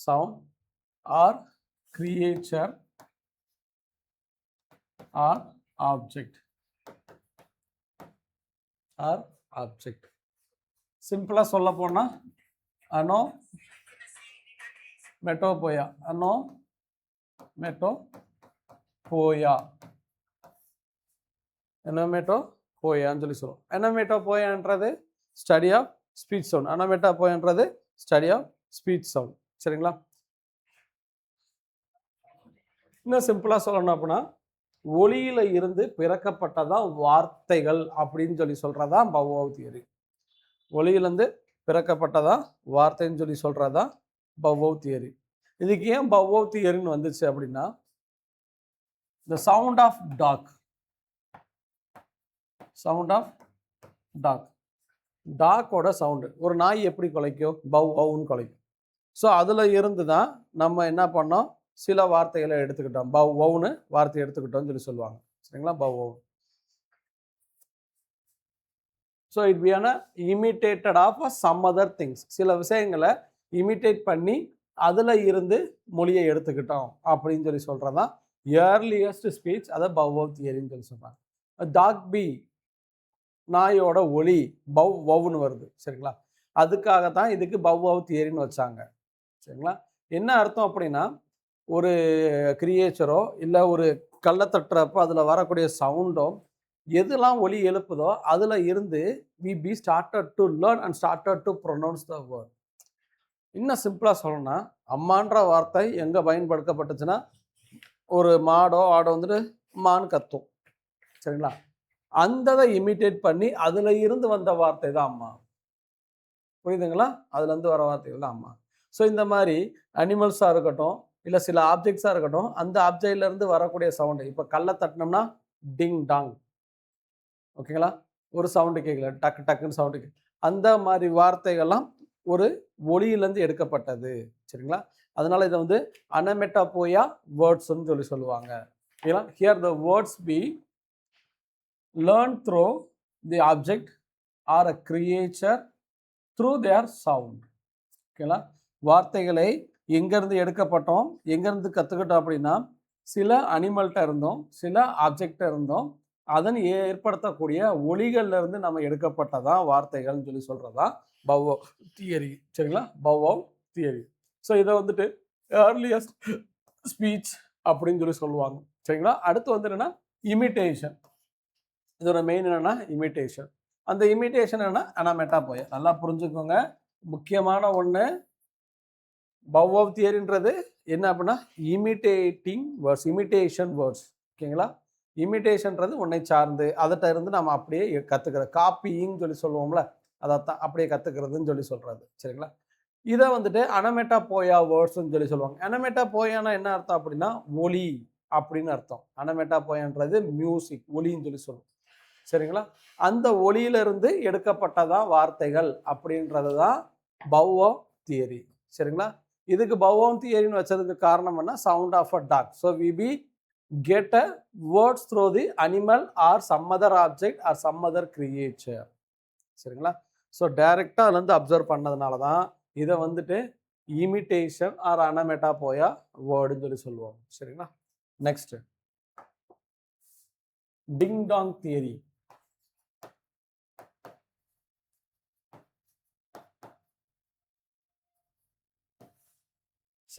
sound or creature or object or object. சிம்பிளா சொல்ல போனா அனோ மெட்டோபோயா, அனோ மெட்டோபோயா, எனோமேட்டோபோயான்னு சொல்லி சொல்லுவோம். எனோமேட்டோபோயான்றது ஸ்டடி ஆஃப் ஸ்பீச் சவுண்ட், எனோமேட்டோபோயான்றது ஸ்டடி ஆஃப் ஸ்பீச் சவுண்ட். சரிங்களா? இன்னும் சிம்பிளா சொல்லணும் அப்படின்னா ஒளியில இருந்து பிறக்கப்பட்டதான் வார்த்தைகள் அப்படின்னு சொல்லி சொல்றதான் பவ் தியரி. ஒளியிலிருந்து பிறக்கப்பட்டதான் வார்த்தைன்னு சொல்லி சொல்றதான் பவ் தியரி. இதுக்கு ஏன் பவ் தியரின்னு வந்துச்சு அப்படின்னா, the sound of dog, sound of dog, டாக்கோட சவுண்டு, ஒரு நாய் எப்படி குலைக்கும்? பவ் பவ்னு குலைக்கும். ஸோ அதில் இருந்து தான் நம்ம என்ன பண்ணோம், சில வார்த்தைகளை எடுத்துக்கிட்டோம். பவ் பவ்னு வார்த்தை எடுத்துக்கிட்டோம்னு சொல்லி சொல்லுவாங்க. சரிங்களா? Bow bow. So it be an imitated of some other things. சில விஷயங்களை இமிட்டேட் பண்ணி அதில் இருந்து மொழியை எடுத்துக்கிட்டோம் அப்படின்னு சொல்லி சொல்கிறதான் ஏர்லியஸ்ட் ஸ்பீச், அதை பவ் பவ் தியரின்னு சொல்லி சொல்கிறாங்க. டாக் பி, நாயோட ஒலி பவ் பவ்னு வருது. சரிங்களா? அதுக்காக தான் இதுக்கு பவ் பவ் தியரின்னு வச்சாங்க. சரிங்களா? என்ன அர்த்தம் அப்படின்னா, ஒரு கிரியேச்சரோ இல்லை ஒரு கல்லை தட்டுறப்போ அதில் வரக்கூடிய சவுண்டோ எதெல்லாம் ஒலி எழுப்புதோ அதில் இருந்து we started to learn and started to pronounce the word. இன்னும் சிம்பிளாக சொல்லணும்னா, அம்மான்ற வார்த்தை எங்கே பயன்படுத்தப்பட்டுச்சுன்னா, ஒரு மாடோ ஆடோ வந்துட்டு மான் கத்தும். சரிங்களா? அந்த இமிட்டேட் பண்ணி அதில் இருந்து வந்த வார்த்தை தான் அம்மா. புரியுதுங்களா? அதுலேருந்து வர வார்த்தைகள் தான் அம்மா. ஸோ இந்த மாதிரி அனிமல்ஸாக இருக்கட்டும், இல்லை சில ஆப்ஜெக்ட்ஸாக இருக்கட்டும், அந்த ஆப்ஜெக்ட்லேருந்து வரக்கூடிய சவுண்டு, இப்போ கல்லை தட்டினோம்னா டிங் டாங். ஓகேங்களா? ஒரு சவுண்டு கேட்கல, டக்கு டக்குன்னு சவுண்டு கேட்கல. அந்த மாதிரி வார்த்தைகள்லாம் ஒரு ஒளியிலேருந்து எடுக்கப்பட்டது. சரிங்களா? அதனால இதை வந்து அனமெட்டாபோயா வேர்ட்ஸ்ன்னு சொல்லி சொல்லுவாங்க. ஓகேங்களா? Here the words be learn through the object or a creature through their sound. ஓகேங்களா? வார்த்தைகளை எங்கேருந்து எடுக்கப்பட்டோம், எங்கேருந்து கற்றுக்கிட்டோம் அப்படின்னா, சில அனிமல்கிட்ட இருந்தோம், சில ஆப்ஜெக்டை இருந்தோம், அதன் ஏற்படுத்தக்கூடிய ஒலிகள்ல இருந்து நம்ம எடுக்கப்பட்டதான் வார்த்தைகள்னு சொல்லி சொல்றதா பவ் தியரி. சரிங்களா? Bow theory. ஸோ இதை வந்துட்டு ஏர்லியஸ்ட் ஸ்பீச் அப்படின்னு சொல்லி சொல்லுவாங்க. சரிங்களா? அடுத்து வந்து என்னன்னா இமிட்டேஷன். இதோட மெயின் என்னன்னா இமிட்டேஷன். அந்த இமிட்டேஷன் என்னன்னா அனமெட்டாபோயா. நல்லா புரிஞ்சுக்கோங்க, முக்கியமான ஒன்று. பவ் தியரின்றது என்ன அப்படின்னா இமிட்டேட்டிங் வேர்ட்ஸ், இமிட்டேஷன் வேர்ட்ஸ். ஓகேங்களா? இமிட்டேஷன்றது உன்னை சார்ந்து அதட்ட இருந்து நம்ம அப்படியே கற்றுக்கிறது, காப்பின்னு சொல்லி சொல்லுவோம்ல, அதைத்தான் அப்படியே கற்றுக்கிறதுன்னு சொல்லி சொல்கிறது. சரிங்களா? இதை வந்துட்டு அனமெட்டாபோயா வேர்ட்ஸ்ன்னு சொல்லி சொல்லுவாங்க. அனமெட்டாபோயானா என்ன அர்த்தம் அப்படின்னா ஒலி அப்படின்னு அர்த்தம். அனமெட்டாபோயான்றது மியூசிக், ஒலின்னு சொல்லி சொல்லுவோம். சரிங்களா? அந்த ஒலியிலிருந்து எடுக்கப்பட்டதான் வார்த்தைகள் அப்படின்றது தான் பவ் தியரி. சரிங்களா? இதுக்கு பவ் தியரின்னு வச்சதுக்கு காரணம் என்ன? Sound of a dog. So we be get a words through the animal or some other object or some other creature. சரிங்களா? ஸோ டைரெக்டாக அதுலேருந்து அப்சர்வ் பண்ணதுனால தான் இதை வந்துட்டு இமிட்டேஷன் ஆர் அனமெட்டாபோயா வேர்டுன்னு சொல்லி சொல்லுவோம். சரிங்களா? நெக்ஸ்ட் டிங் டாங் தியரி.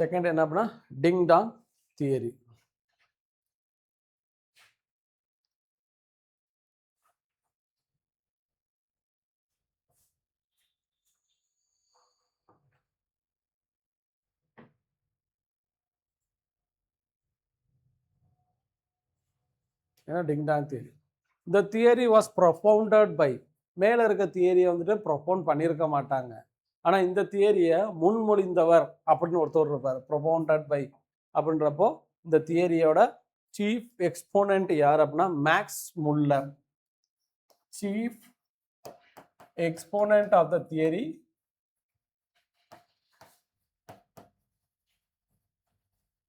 செகண்ட் என்ன அப்படின்னா டிங் டாங் தியரி. டிங் டாங் தியரி. இந்த தியரி வாஸ் ப்ரொபவுண்டட் பை, மேலே இருக்க தியரியை வந்துட்டு ப்ரொபவுண்ட் பண்ணியிருக்க மாட்டாங்க. ஆனால் இந்த தியரியை முன்மொழிந்தவர் அப்படின்னு ஒருத்தர் இருப்பார், ப்ரொபவுண்டட் பை அப்படின்றப்போ இந்த தியரியோட சீஃப் எக்ஸ்போனன்ட் யார் அப்படின்னா Max Muller. chief exponent of the theory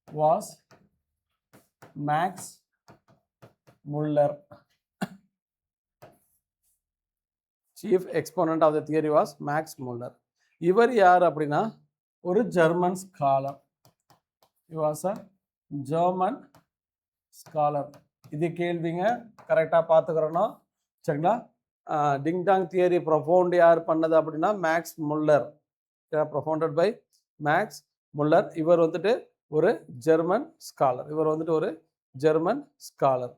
was Max Muller. Chief exponent of the theory was Max Muller. இவர் யார் அப்படின்னா ஒரு German scholar. He was a German scholar. இது கேள்விங்க கரெக்டாக பார்த்துக்கிறோம் சரிங்களா. டிங் டாங் தியரி ப்ரொஃபவுண்ட் யார் பண்ணது அப்படின்னா Max Muller. Profounded by Max Muller. இவர் வந்துட்டு ஒரு ஜெர்மன் ஸ்காலர். இவர் வந்துட்டு ஒரு ஜெர்மன் ஸ்காலர்.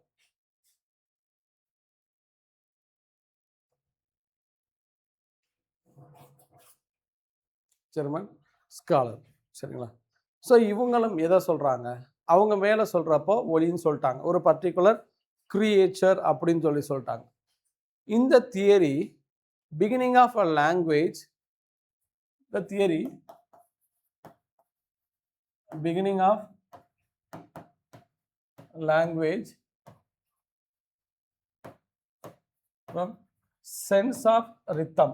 ஜெர்மன் ஸ்காலர் சரிங்களா. ஸோ இவங்களும் எதை சொல்கிறாங்க, அவங்க மேலே சொல்கிறப்போ ஒலின்னு சொல்லிட்டாங்க, ஒரு பர்டிகுலர் கிரியேச்சர் அப்படின்னு சொல்லிட்டாங்க. இந்த theory beginning of a language, the theory beginning of language from sense of rhythm,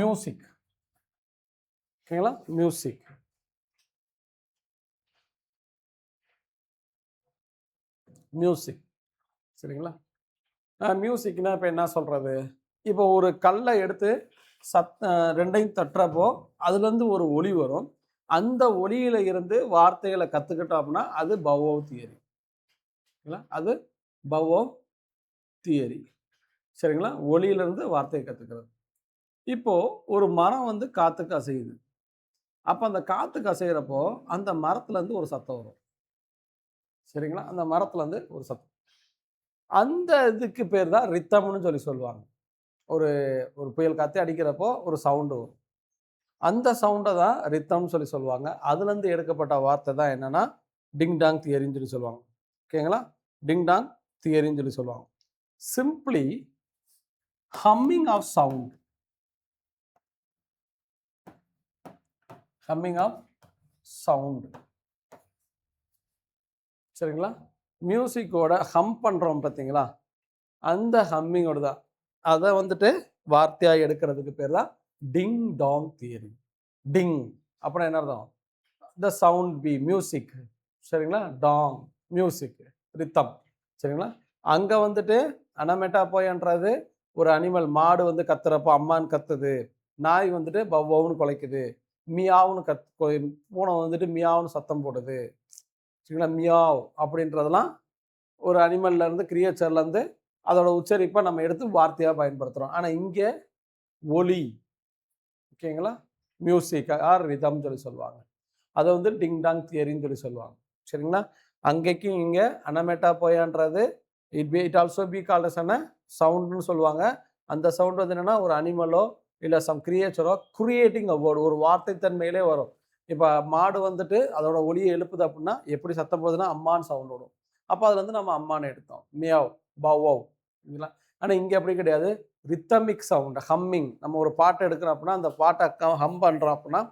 music. ஓகேங்களா, மியூசிக். மியூசிக் சரிங்களா. மியூசிக்னா இப்போ என்ன சொல்கிறது, இப்போ ஒரு கல்லை எடுத்து ரெண்டையும் தட்டுறப்போ அதுலேருந்து ஒரு ஒலி வரும். அந்த ஒலியில் இருந்து வார்த்தைகளை கற்றுக்கிட்டோம் அப்படின்னா அது பவோ தியரி. அது பவோ தியரி சரிங்களா. ஒலியிலிருந்து வார்த்தையை கற்றுக்கிறது. இப்போது ஒரு மரம் வந்து காற்றுக்கு அசையுது. அப்போ அந்த காற்றுக்கு அசைகிறப்போ அந்த மரத்துலேருந்து ஒரு சத்தம் வரும் சரிங்களா. அந்த மரத்துலேருந்து ஒரு சத்தம், அந்த இதுக்கு பேர் தான் ரித்தம்னு சொல்லுவாங்க. ஒரு ஒரு புயல் காற்று அடிக்கிறப்போ ஒரு சவுண்டு வரும், அந்த சவுண்டை தான் ரித்தம்னு சொல்லுவாங்க. அதுலேருந்து எடுக்கப்பட்ட வார்த்தை தான் என்னென்னா டிங் டாங் தியரின்னு சொல்லுவாங்க. ஓகேங்களா, டிங் டாங் தியரின்னு சொல்லுவாங்க. Simply humming of sound, humming of sound சரிங்களா. மியூசிக்கோட ஹம் பண்ணுறோம் பார்த்தீங்களா, அந்த ஹம்மிங்கோட தான் அதை வந்துட்டு வார்த்தையாக எடுக்கிறதுக்கு பேர் தான் டிங் டாங் தியரி. டிங் அப்படின்னா என்ன அர்த்தம், த சவுண்ட் பி மியூசிக் சரிங்களா. டாங் மியூசிக், ரித்தம் சரிங்களா. அங்கே வந்துட்டு அனமெட்டாபோயன்றது ஒரு அனிமல், மாடு வந்து கத்துறப்போ அம்மான்னு கத்துது, நாய் வந்துட்டு பவ்வுன்னு குலைக்குது, மியாவுன்னு பூனை வந்துட்டு மியாவுன்னு சத்தம் போடுது சரிங்களா. மியாவ் அப்படின்றதெல்லாம் ஒரு அனிமல்லேருந்து கிரியேச்சர்லேருந்து அதோட உச்சரிப்பை நம்ம எடுத்து வார்த்தையாக பயன்படுத்துகிறோம். ஆனால் இங்கே ஒலி ஓகேங்களா, மியூசிக் ஆர் ரிதம்னு சொல்லுவாங்க. அதை வந்து டிங் டாங் தியரின்னு சொல்லுவாங்க சரிங்களா. அங்கேக்கும் இங்கே அனமெட்டாபோயான்றது it also be called as a சவுண்டுன்னு சொல்லுவாங்க. அந்த சவுண்ட் வந்து என்னென்னா ஒரு அனிமலோ இல்லை சம் கிரியேச்சரோ கிரியேட்டிங் அ வேர்டு, ஒரு வார்த்தை தன்மையிலே வரும். இப்போ மாடு வந்துட்டு அதோட ஒலியை எழுப்புது அப்படின்னா எப்படி சத்தம் போகுதுன்னா அம்மான்னு சவுண்ட் வரும். அப்போ அதில் வந்து நம்ம அம்மான்னு எடுத்தோம், மியாவ் பவ் இல்லைங்களா. ஆனால் இங்கே அப்படி கிடையாது, ரித்தமிக் சவுண்ட் ஹம்மிங். நம்ம ஒரு பாட்டை எடுக்கிறோம் அப்படின்னா அந்த பாட்டை ஹம் பண்ணுறோம் அப்படின்னா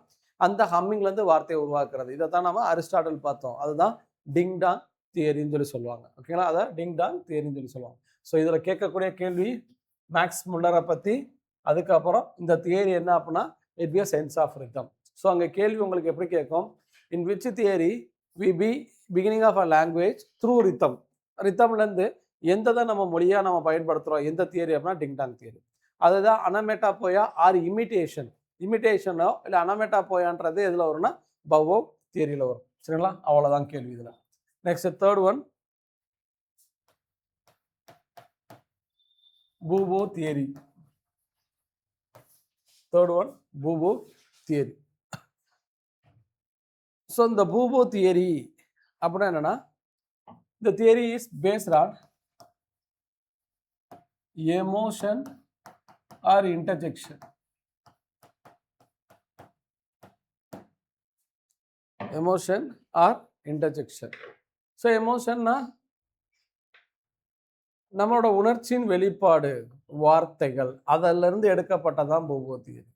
அந்த ஹம்மிங்லேருந்து வார்த்தையை உருவாக்குறது. இதை தான் நம்ம அரிஸ்டாட்டில் பார்த்தோம். அதுதான் டிங் டாங் தியரின்னு சொல்லுவாங்க ஓகேங்களா. அதை டிங் டாங் தியரின்னு சொல்லுவாங்க. ஸோ இதில் கேட்கக்கூடிய கேள்வி மேக்ஸ் முல்லரை பற்றி, அதுக்கப்புறம் இந்த தியரி என்ன அப்படின்னா it be a sense of rhythm. So அங்கே கேள்வி உங்களுக்கு எப்படி கேட்கும், in which theory we be beginning of a language through rhythm. ரித்தம்லேருந்து எந்த தான் நம்ம மொழியாக நம்ம பயன்படுத்துகிறோம், எந்த தியரி அப்படின்னா டிங் டாங் தியரி. அதுதான் அனமெட்டாபோயா ஆர் இமிட்டேஷன். இமிட்டேஷனோ இல்லை அனமெட்டாபோயான்றது எதில் வரும்னா பவோ தியரியில் வரும் சரிங்களா. அவ்வளோதான் கேள்வி இதில். Next third one, pooh pooh theory. Third one pooh pooh theory. So இந்த பூபோ தியரி அப்படின்னா என்னன்னா, இந்த theory is based on emotion or interjection. Emotion or interjection. So எமோஷன்னா நம்மளோட உணர்ச்சியின் வெளிப்பாடு, வார்த்தைகள், அதிலிருந்து எடுக்கப்பட்டதான் பூபோ தியரி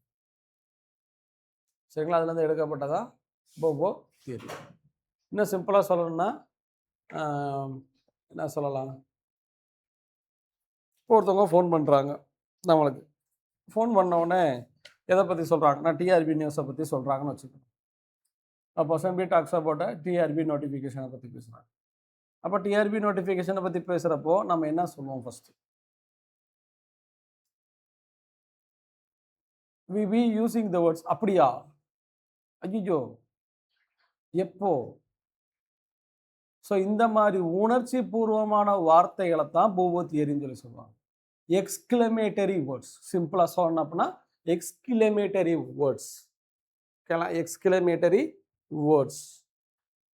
சரிங்களா. அதுலேருந்து எடுக்கப்பட்டதான் பூபோ தியரி. இன்னும் சிம்பிளாக சொல்லணும்னா என்ன சொல்லலாம், ஒருத்தவங்க ஃபோன் பண்ணுறாங்க நம்மளுக்கு. ஃபோன் பண்ண உடனே எதை பற்றி சொல்கிறாங்கன்னா டிஆர்பி நியூஸை பற்றி சொல்கிறாங்கன்னு வச்சுக்கோங்க. அப்போ சம்பி டாக்ஸ் அபவுட் டிஆர்பி நோட்டிஃபிகேஷனை பற்றி பேசுகிறாங்க. அப்போ டிஆர்பி நோட்டிஃபிகேஷனை பற்றி பேசுகிறப்போ நம்ம என்ன சொல்லுவோம்? First we using the words அப்படியா, ஐயோ, எப்போ. ஸோ இந்த மாதிரி உணர்ச்சி பூர்வமான வார்த்தைகளை தான் பூவோ தியரின்னு சொல்லி சொல்லுவாங்க. எக்ஸ்கிளமேட்டரி வேர்ட்ஸ், சிம்பிளாக சொல்லணும் அப்படின்னா exclamatory words, exclamatory words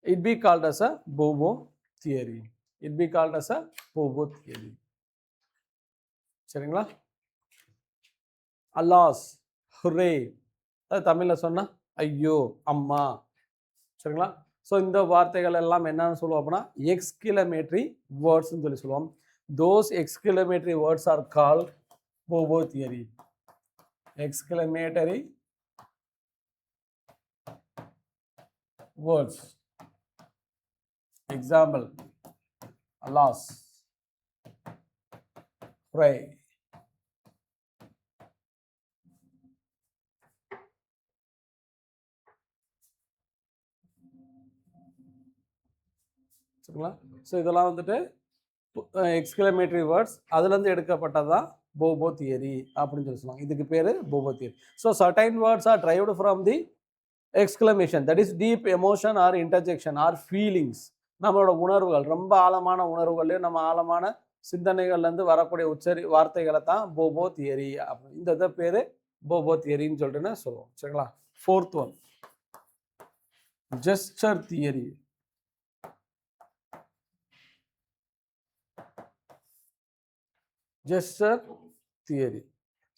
it be called as a pooh pooh theory. It be called as a pooh pooh theory. சரிங்களா? அல்லாஸ், ஹுரே, அது தமிழில் சொன்னால் ஐயோ, அம்மா. சரிங்களா? ஸோ இந்த வார்த்தைகள் எல்லாம் என்னன்னு சொல்லுவோம் அப்படின்னா எக்ஸ்கிளமேட்டரி வேர்ட்ஸ்ன்னு சொல்லி சொல்லுவோம். Those exclamatory words are called pooh pooh theory. Exclamatory words. Example alas, hurray. சரிங்களா? ஸோ இதெல்லாம் வந்துட்டு எக்ஸ்கிளமேட்டரி வேர்ட்ஸ், அதுலேருந்து எடுக்கப்பட்டது தான் பூவோ தியரி அப்படின்னு சொல்லி சொல்லுவாங்க. இதுக்கு பேர் pooh pooh theory. So certain words are derived from the exclamation, that is deep emotion or interjection or feelings. நம்மளோட உணர்வுகள், ரொம்ப ஆழமான உணர்வுகள்லையும் நம்ம ஆழமான சிந்தனைகள்லேருந்து வரக்கூடிய வார்த்தைகளை தான் பூவோ தியரி. இந்த இதை பேர் பூவோ தியரின்னு சொல்லிட்டுன்னு சொல்லுவோம். சரிங்களா? Fourth one gesture theory. Gesture theory.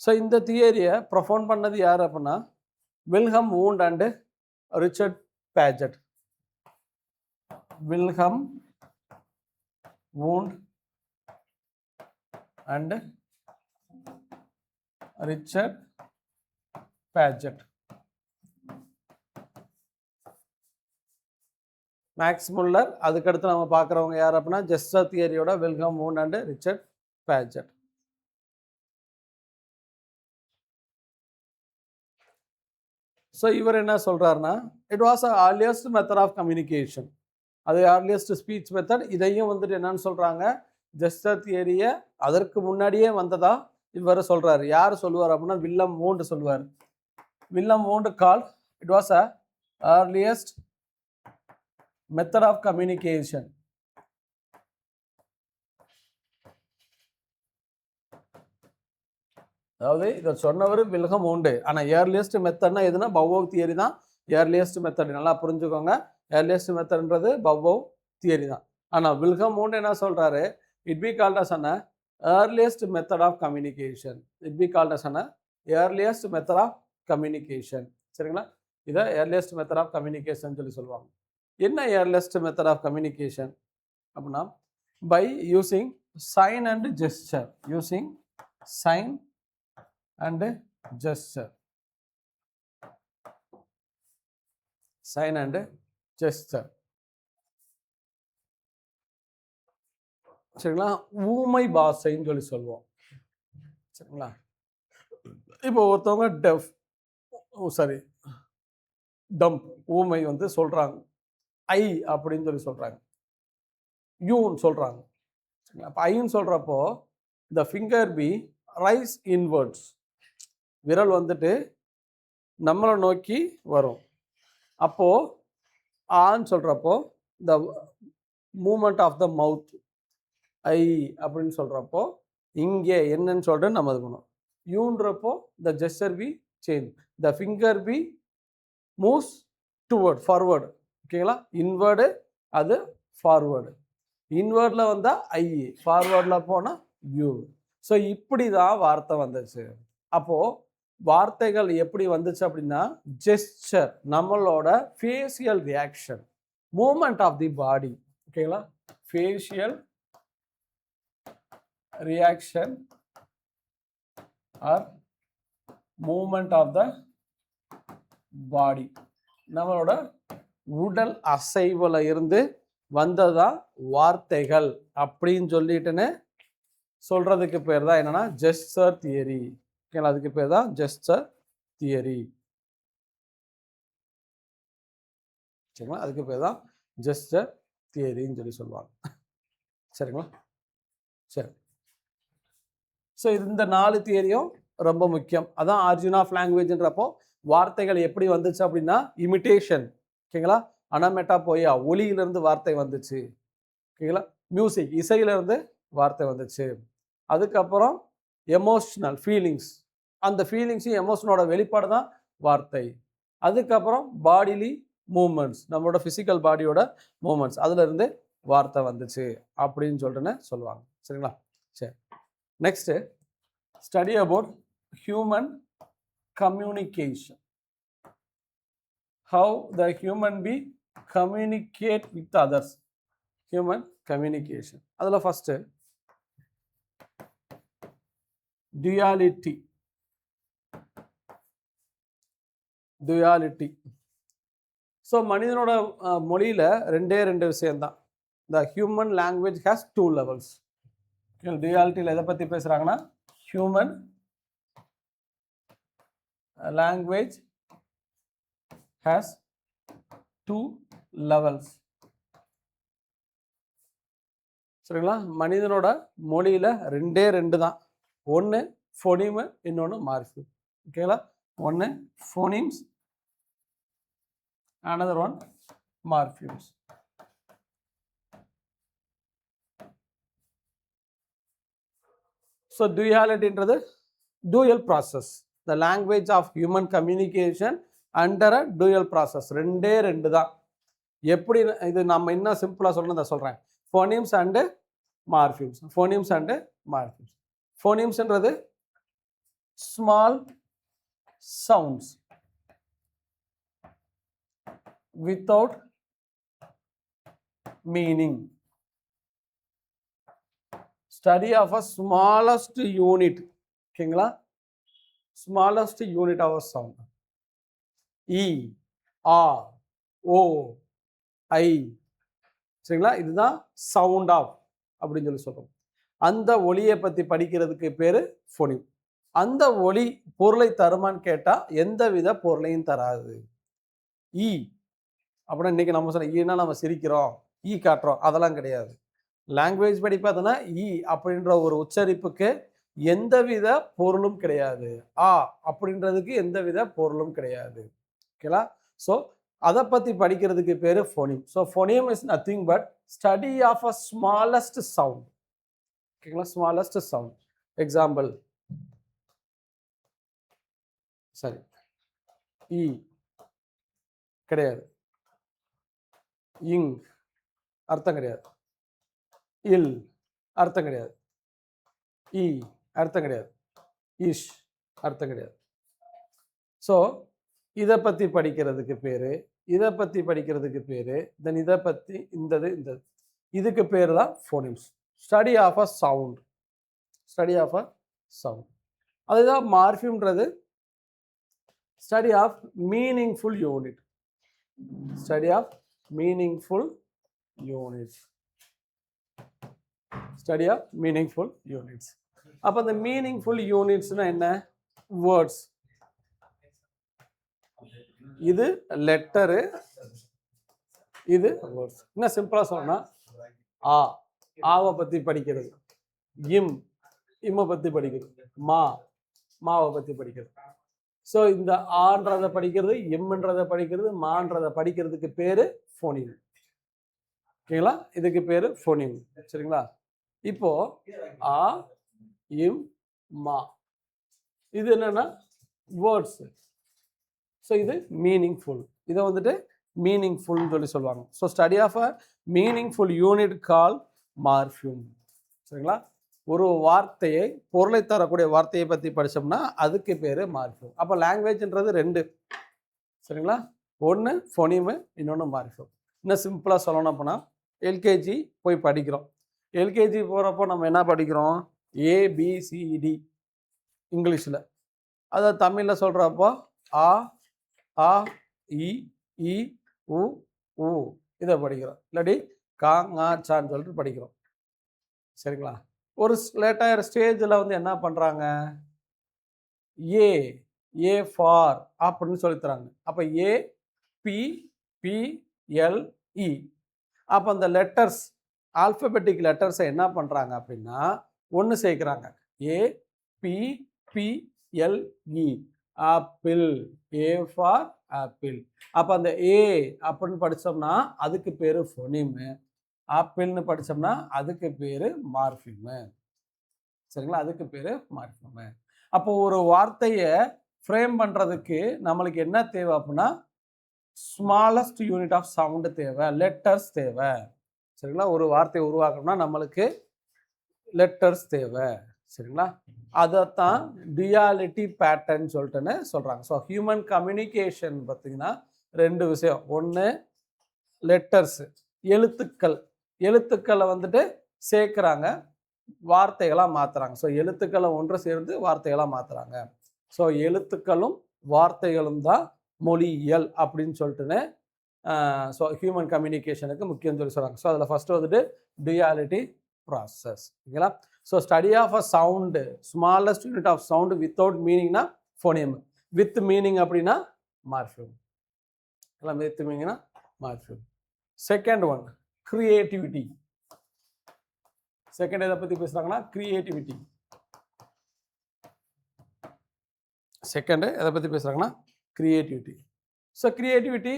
So இந்த தியரியை ப்ரொஃபவுண்ட் பண்ணது யார் அப்படின்னா Wilhelm Wundt and Richard Paget. Wilhelm Wundt and Richard Paget. Max Muller, அதுக்கடுத்து நம்ம பார்க்குறவங்க யார் அப்படின்னா ஜெஸ்டர் தியரியோட Wilhelm Wundt and Richard Paget. So இவர் என்ன சொல்கிறாருன்னா it was a earliest method of communication. அது ஆர்லியஸ்ட் ஸ்பீச் மெத்தட். இதையும் வந்துட்டு என்னன்னு சொல்கிறாங்க, ஜெஸ்டர் தியரியை அதற்கு முன்னாடியே வந்ததா இவர் சொல்கிறார். யார் சொல்லுவார் அப்படின்னா வில்லம் வூண்ட் சொல்லுவார். William Wundt call it was a earliest method of communication. அதாவது இதை சொன்னவர் வில்ஹம் வூண்ட். ஆனால் ஏர்லியஸ்ட் மெத்தட்னா எதுனா பூவோ தியரி தான் ஏர்லியஸ்ட் மெத்தட். நல்லா புரிஞ்சுக்கோங்க, ஏர்லியஸ்ட் மெத்தட்ன்றது பூவோ தியரி தான். ஆனால் வில்ஹம் வூண்ட் என்ன சொல்கிறாரு, it be called as an earliest method of communication. It be called as an earliest method of communication. சரிங்களா? இதை ஏர்லியஸ்ட் மெத்தட் ஆஃப் கம்யூனிகேஷன் சொல்லி சொல்லுவாங்க. என்ன ஏர்லியஸ்ட் மெத்தட் ஆஃப் கம்யூனிகேஷன் அப்படின்னா by using sign and gesture. Using sign and gesture. Sign and gesture. சரிங்களா? ஊமை பாஷைன்னு சொல்லி சொல்லுவோம். சரிங்களா? இப்போ ஒருத்தவங்க டெஃப், சாரி டம்ப், ஊமை வந்து சொல்றாங்க, ஐ அப்படின்னு சொல்லி சொல்றாங்க, யூன்னு சொல்றாங்க. சரிங்களா? அப்போ ஐன்னு சொல்றப்போ the finger be rise inwards. விரல் வந்துட்டு நம்மளை நோக்கி வரும். அப்போது ஆன்னு சொல்கிறப்போ த மூமெண்ட் ஆஃப் த மவுத், ஐ அப்படின்னு சொல்கிறப்போ இங்கே என்னன்னு சொல்லிட்டு நம்ம இருக்கணும். யூன்றப்போ the gesture be change, the finger be moves toward, forward. ஓகேங்களா? இன்வேர்டு, அது ஃபார்வேர்டு. இன்வேர்டில் வந்தால் ஐ, ஃபார்வேர்டில் போனால் யூ. ஸோ இப்படி தான் வார்த்தை வந்துச்சு. அப்போது வார்த்தைகள் எப்படி வந்துச்சு அப்படின்னா ஜெஸ்டர், நம்மளோட facial reaction, moment of the body. ஓகேங்களா? Facial reaction or moment of the body, நம்மளோட உடல் அசைவில் இருந்து வந்ததா வார்த்தைகள் அப்படின்னு சொல்லிட்டுன்னு சொல்கிறதுக்கு பேர் தான் என்னென்னா ஜெஸ்டர் தியரி. ஓகேங்களா, அதுக்கு பேர் தான் ஜெஸ்டர் தியரி. சரிங்களா, அதுக்கு பேர் தான் ஜெஸ்டர் தியரின்னு சொல்லி சொல்லுவாங்க. சரிங்களா, சரி. ஸோ இந்த 4 தியரியும் ரொம்ப முக்கியம். அதான் ஆரிஜின் ஆஃப் லாங்குவேஜ்ன்றப்போ வார்த்தைகள் எப்படி வந்துச்சு அப்படின்னா இமிட்டேஷன். ஓகேங்களா, அனமெட்டா போயா ஒலியிலிருந்து வார்த்தை வந்துச்சு. ஓகேங்களா, மியூசிக் இசையிலிருந்து வார்த்தை வந்துச்சு. அதுக்கப்புறம் எமோஷ்னல் ஃபீலிங்ஸ், அந்த ஃபீலிங்ஸும் எமோஷனோட வெளிப்பாடு தான் வார்த்தை. அதுக்கப்புறம் பாடிலி மூமெண்ட்ஸ், நம்மளோட ஃபிசிக்கல் பாடியோட மூமெண்ட்ஸ், அதுலேருந்து வார்த்தை வந்துச்சு அப்படின்னு சொல்லிட்டுன்னு சொல்லுவாங்க. சரிங்களா, சரி. Next study about human communication. How the human being communicate with others. Human communication. அதில் ஃபஸ்ட்டு duality. ஸோ மனிதனோட மொழியில் ரெண்டு விஷயம்தான். The human language has 2 levels. dualityல எதை பற்றி பேசுகிறாங்கன்னா human language has 2 levels. சரிங்களா, மனிதனோட மொழியில் ரெண்டு தான். ஒன்று ஃபோனிமு, இன்னொன்று மார்ஃபிம். ஓகேங்களா, ஒன்று phonemes, another one morphemes. So dualityன்றது dual process. The language of human communication under a dual process. ரெண்டு தான். எப்படி இது நம்ம இன்னும் சிம்பிளாக சொல்லணும் தான் சொல்கிறேன். Phonemes and morphemes. Phonemes and morphemes. ஃபோனிம்ஸ்ன்றது small sounds without meaning. Study of a smallest unit. ஓகேங்களா, smallest unit of a sound. இ, ஆ, ஓ, ஐ. சரிங்களா, இதுதான் சவுண்ட் ஆஃப் அப்படின்னு சொல்லி சொல்கிறோம். அந்த ஒலியை பற்றி படிக்கிறதுக்கு பேர் ஃபோனிம். அந்த ஒலி பொருளை தருமான்னு கேட்டால் எந்த வித பொருளையும் தராது. ஈ அப்படின்னா இன்றைக்கி நம்ம சொல்ல ஈனா நம்ம சிரிக்கிறோம், ஈ காட்டுறோம், அதெல்லாம் கிடையாது. லாங்குவேஜ் படி பார்த்தோன்னா ஈ அப்படின்ற ஒரு உச்சரிப்புக்கு எந்தவித பொருளும் கிடையாது. ஆ அப்படின்றதுக்கு எந்தவித பொருளும் கிடையாது. ஓகேங்களா, ஸோ அதை பற்றி படிக்கிறதுக்கு பேர் phoneme. So phoneme is nothing but study of a smallest sound. ஓகேங்களா, ஸ்மாலஸ்ட் சவுண்ட். எக்ஸாம்பிள், சரி, இ கிடையாது, இங் அர்த்தம் கிடையாது, இல் அர்த்தம் கிடையாது, இ அர்த்தம் கிடையாது, இஷ் அர்த்தம் கிடையாது. ஸோ இதை பற்றி படிக்கிறதுக்கு பேர், இதை பற்றி படிக்கிறதுக்கு பேர், தென் இதை பற்றி இந்த இதுக்கு பேர் தான் phonemes. Study of a sound. Study of a sound. அதுதான் மார்ஃபிம்ன்றது study of meaningful unit. Study of meaningful units. Study of meaningful units. அப்போ அந்த மீனிங்ஃபுல் யூனிட்ஸ்னா என்ன? வேர்ட்ஸ். இது லெட்டரு, இது வேர்ட்ஸ். இன்னும் சிம்பிளா சொல்லணும்னா ஆ, ஆவை பத்தி படிக்கிறது. இம், இம்மை பத்தி படிக்கிறது. மா, மாவை பத்தி படிக்கிறது. ஸோ இந்த ஆன்றதை படிக்கிறது, எம்ன்றதை படிக்கிறது, மான்றதை படிக்கிறதுக்கு பேரு ஃபோனிம். ஓகேங்களா, இதுக்கு பேரு ஃபோனிம். சரிங்களா, இப்போ ஆ, இம், மா, இது என்னன்னா வேர்ட்ஸ். ஸோ இது மீனிங்ஃபுல். இதை வந்துட்டு மீனிங்ஃபுல்னு சொல்லி சொல்லுவாங்க. So study of a meaningful unit call morpheme. சரிங்களா, ஒரு வார்த்தையை, பொருளை தரக்கூடிய வார்த்தையை பற்றி படித்தோம்னா அதுக்கு பேர் மார்ஃபிம். அப்போ லாங்குவேஜ்ன்றது ரெண்டு. சரிங்களா, ஒன்று ஃபோனிமு, இன்னொன்று மார்ஃபிம். இன்னும் சிம்பிளாக சொல்லணும் அப்படின்னா எல்கேஜி போய் படிக்கிறோம். எல்கேஜி போகிறப்போ நம்ம என்ன படிக்கிறோம்? ஏபிசிடி இங்கிலீஷில். அதை தமிழில் சொல்கிறப்போ ஆ, ஆ, இ, உ, இதை படிக்கிறோம். இல்லாட்டி கா, ங, சான்னு சொல்லிட்டு படிக்கிறோம். சரிங்களா, ஒரு லேட்டர் ஸ்டேஜில் வந்து என்ன பண்ணுறாங்க, ஏ ஃபார் அப்படின்னு சொல்லி தராங்க. அப்போ A P P L E. அப்போ அந்த லெட்டர்ஸ் ஆல்ஃபபெட்டிக் லெட்டர்ஸை என்ன பண்ணுறாங்க அப்படின்னா ஒன்று சேர்க்குறாங்க. A P P L E, apple. A for apple. அப்போ அந்த ஏ அப்படின்னு படித்தோம்னா அதுக்கு பேர் ஃபோனிமு, ஆப்பிள்னு படித்தோம்னா அதுக்கு பேர் மார்ஃபிமு. சரிங்களா, அதுக்கு பேர் மார்ஃபிமு. அப்போ ஒரு வார்த்தையை ஃப்ரேம் பண்ணுறதுக்கு நம்மளுக்கு என்ன தேவை அப்படின்னா ஸ்மாலஸ்ட் யூனிட் ஆஃப் சவுண்டு தேவை, லெட்டர்ஸ் தேவை. சரிங்களா, ஒரு வார்த்தையை உருவாக்கணும்னா நம்மளுக்கு லெட்டர்ஸ் தேவை. சரிங்களா, அதைத்தான் டுயாலிட்டி பேட்டர்ன் சொல்லிட்டுன்னு சொல்கிறாங்க. ஸோ ஹியூமன் கம்யூனிகேஷன் பார்த்தீங்கன்னா ரெண்டு விஷயம். ஒன்று லெட்டர்ஸு, எழுத்துக்கள். எழுத்துக்களை வந்துட்டு சேர்க்குறாங்க, வார்த்தைகளாக மாற்றுறாங்க. ஸோ எழுத்துக்களை ஒன்று சேர்ந்து வார்த்தைகளாக மாற்றுறாங்க. ஸோ எழுத்துக்களும் வார்த்தைகளும் தான் மொழியியல் அப்படின்னு சொல்லிட்டுன்னு ஸோ ஹியூமன் கம்யூனிகேஷனுக்கு முக்கியம் சொல்லி சொல்கிறாங்க. ஸோ அதில் ஃபஸ்ட்டு வந்துட்டு டுயாலிட்டி ப்ராசஸ். ஓகேங்களா. So study of a sound, smallest unit of sound without மீனிங்னா ஃபோனியம், வித் மீனிங் அப்படின்னா மார்ஃபிம். எல்லாம் வித் மீனிங்னா morpheme. Second one creativity. Second எதை பற்றி பேசுகிறாங்கன்னா கிரியேட்டிவிட்டி. செகண்டு எதை பற்றி பேசுகிறாங்கன்னா creativity. So creativity,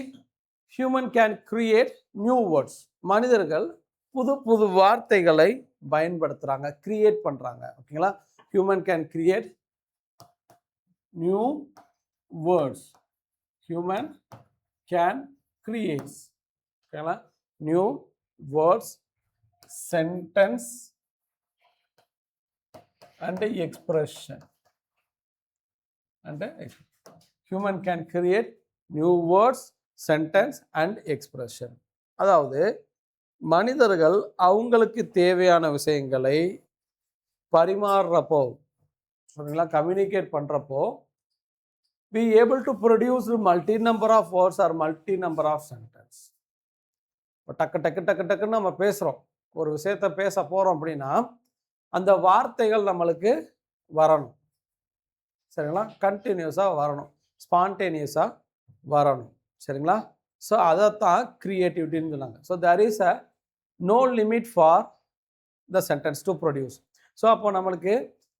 human can create new words. மனிதர்கள் புது புது வார்த்தைகளை பயன்படுத்துகிறாங்க, கிரியேட் பண்ணுறாங்க. ஓகேங்களா, human can create new words. Human can creates. ஓகேங்களா, new words, sentence and expression. And human can create new words, sentence and expression. அதாவது மனிதர்கள் அவங்களுக்கு தேவையான விஷயங்களை பரிமாறுறப்போ, சரிங்களா, கம்யூனிகேட் பண்ணுறப்போ be able to produce multi number of words or multi number of sentence. டக்கு டக்கு டக்கு டக்குன்னு நம்ம பேசுகிறோம், ஒரு விஷயத்தை பேச போகிறோம் அப்படின்னா அந்த வார்த்தைகள் நம்மளுக்கு வரணும். சரிங்களா, கண்டினியூஸாக வரணும், ஸ்பான்டேனியஸாக வரணும். சரிங்களா, ஸோ அதைத்தான் க்ரியேட்டிவிட்டின்னு சொன்னாங்க. So there is a no limit for the sentence to produce. So அப்போ நம்மளுக்கு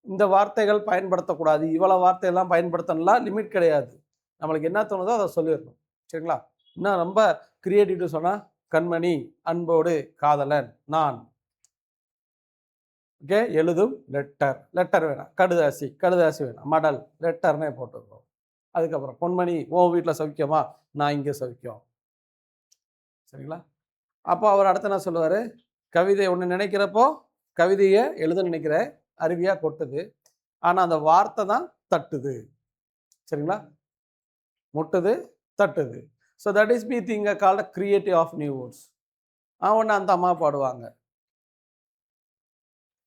இந்த வார்த்தைகள் பயன்படுத்தக்கூடாது, இவ்வளோ வார்த்தையெல்லாம் பயன்படுத்தணும்லாம் லிமிட் கிடையாது. நம்மளுக்கு என்ன தோணுதோ அதை சொல்லிடணும். சரிங்களா, இன்னும் ரொம்ப க்ரியேட்டிவிட்டி சொன்னால் கண்மணி, அன்போடு காதலன், நான். ஓகே, எழுதும் லெட்டர், லெட்டர் வேணாம், கடுதாசி, கடுதாசி வேணாம், மடல், லெட்டர்னே போட்டுருக்கோம். அதுக்கப்புறம் பொன்மணி, உன் வீட்டில் சௌக்கியமா, நான் இங்கே சௌக்கியம். சரிங்களா, அப்போ அவர் அடுத்து என்ன சொல்லுவார், கவிதை ஒன்று நினைக்கிறப்போ கவிதையை எழுத நினைக்கிற அருவியாக கொட்டுது, ஆனால் அந்த வார்த்தை தான் தட்டுது. சரிங்களா, முட்டுது, தட்டுது. So that is be thing called creative of new words. ஒன்று அந்த அம்மா பாடுவாங்க,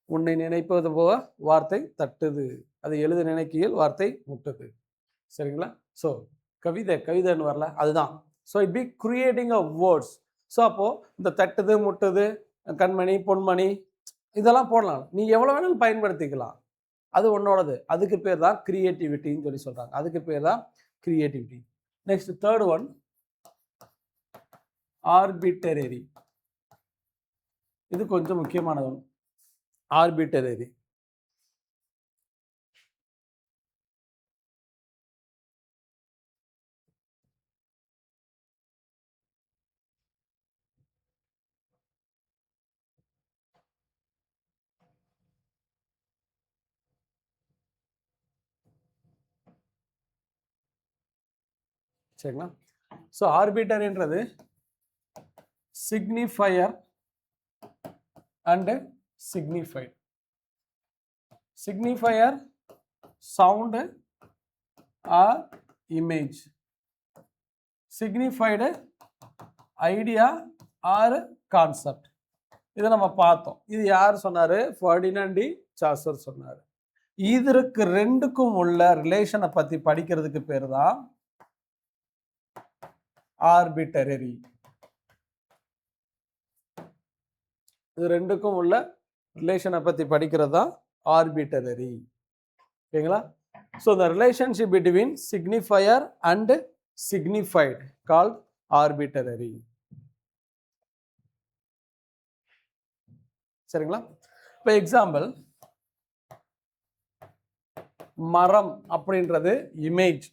உன்னை நினைப்பது போக வார்த்தை தட்டுது, அது எழுத நினைக்கையில் வார்த்தை முட்டுது. சரிங்களா, ஸோ கவிதைன்னு வரல, அதுதான். So it B creating a words. So அப்போது இந்த தட்டுது, முட்டுது, கண்மணி, பொன்மணி இதெல்லாம் போடலாம், நீ எவ்வளோ வேணாலும் பயன்படுத்திக்கலாம், அது உன்னோடது. அதுக்கு பேர் தான் கிரியேட்டிவிட்டின்னு சொல்லி சொல்கிறாங்க. அதுக்கு பேர் தான் creativity. Next third one arbitrary. இது கொஞ்சம் முக்கியமானது. ஆர்பிட்டரரி. சரிங்களா, ஸோ ஆர்பிட்டரின்றது signifier and signified. Signifier sound or image, signified idea or concept. இதை நம்ம பார்த்தோம். இது யார் சொன்னார், ஃபெர்டினண்ட் டி சாசர் சொன்னார். இதற்கு ரெண்டுக்கும் உள்ள ரிலேஷனை பற்றி படிக்கிறதுக்கு பேர் தான் ஆர்பிட்டரரி. இது ரெண்டுக்கும் உள்ள ரிலேஷனை பற்றி படிக்கிறது தான் ஆர்பிட்டரரி. ஓகேங்களா? So the relationship between signifier and signified called arbitrary. சரிங்களா? இப்போ எக்ஸாம்பிள், மரம் அப்படின்றது இமேஜ்.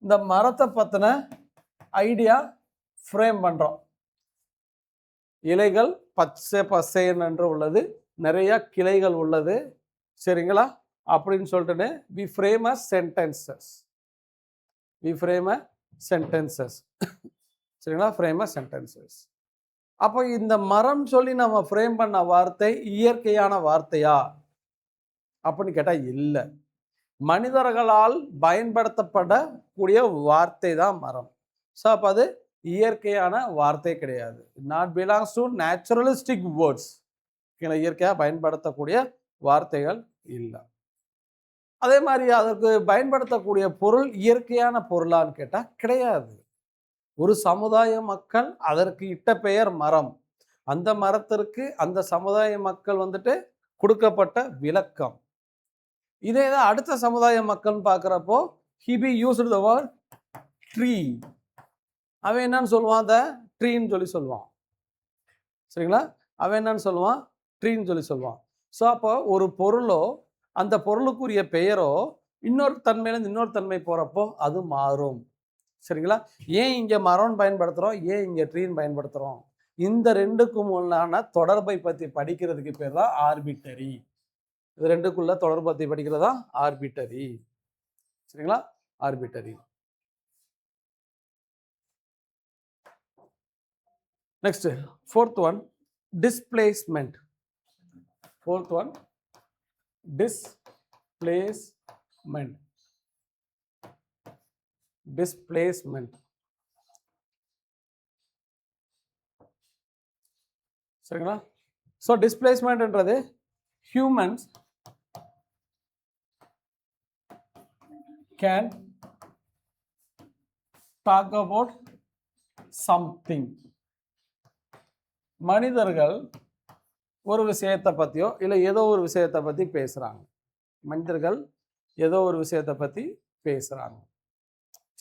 இந்த மரத்தை பற்றின ஐடியா ஃப்ரேம் பண்ணுறோம். இலைகள் பச்சை பசேன்னு உள்ளது, நிறைய கிளைகள் உள்ளது. சரிங்களா? அப்படின்னு சொல்லிட்டு வி ஃப்ரேம் அ சென்டென்சஸ். சரிங்களா? ஃப்ரேம் அ சென்டென்சஸ். அப்போ இந்த மரம் சொல்லி நம்ம ஃப்ரேம் பண்ண வார்த்தை இயற்கையான வார்த்தையா அப்படின்னு கேட்டால் இல்லை. மனிதர்களால் பயன்படுத்தப்படக்கூடிய வார்த்தை தான் மரம். ஸோ அப்போ அது இயற்கையான வார்த்தை கிடையாது. Not belongs to naturalistic words. இயற்கையாக பயன்படுத்தக்கூடிய வார்த்தைகள் இல்லை. அதே மாதிரி அதற்கு பயன்படுத்தக்கூடிய பொருள் இயற்கையான பொருளான்னு கேட்டால் கிடையாது. ஒரு சமுதாய மக்கள் அதற்கு இட்ட பெயர் மரம். அந்த மரத்திற்கு அந்த சமுதாய மக்கள் கொடுக்கப்பட்ட விளக்கம். இதே தான் அடுத்த சமுதாய மக்கள் பார்க்குறப்போ he be used the word tree. அவன் என்னன்னு சொல்லுவான்? த ட்ரீன்னு சொல்லி சொல்லுவான். சரிங்களா? அவன் என்னன்னு சொல்லுவான்? ட்ரீன்னு சொல்லி சொல்லுவான். ஸோ அப்போ ஒரு பொருளோ அந்த பொருளுக்குரிய பெயரோ இன்னொரு தன்மையிலேருந்து இன்னொரு தன்மை போகிறப்போ அது மாறும். சரிங்களா? ஏன் இங்கே மரம்னு பயன்படுத்துகிறோம், ஏன் இங்கே ட்ரீன்னு பயன்படுத்துகிறோம்? இந்த ரெண்டுக்கும் உள்ளான தொடர்பை பற்றி படிக்கிறதுக்கு பேர் தான் ஆர்பிட்டரி. இது ரெண்டுக்குள்ள தொடர்பு பற்றி படிக்கிறது தான் ஆர்பிட்டரி. சரிங்களா? Arbitrary. Next fourth one, displacement. Displacement. சரிங்களா? ஸோ டிஸ்பிளேஸ்மெண்ட்ன்றது humans can talk about something. மனிதர்கள் ஒரு விஷயத்தை பற்றியோ இல்லை ஏதோ ஒரு விஷயத்தை பற்றி பேசுகிறாங்க. மனிதர்கள் ஏதோ ஒரு விஷயத்தை பற்றி பேசுகிறாங்க.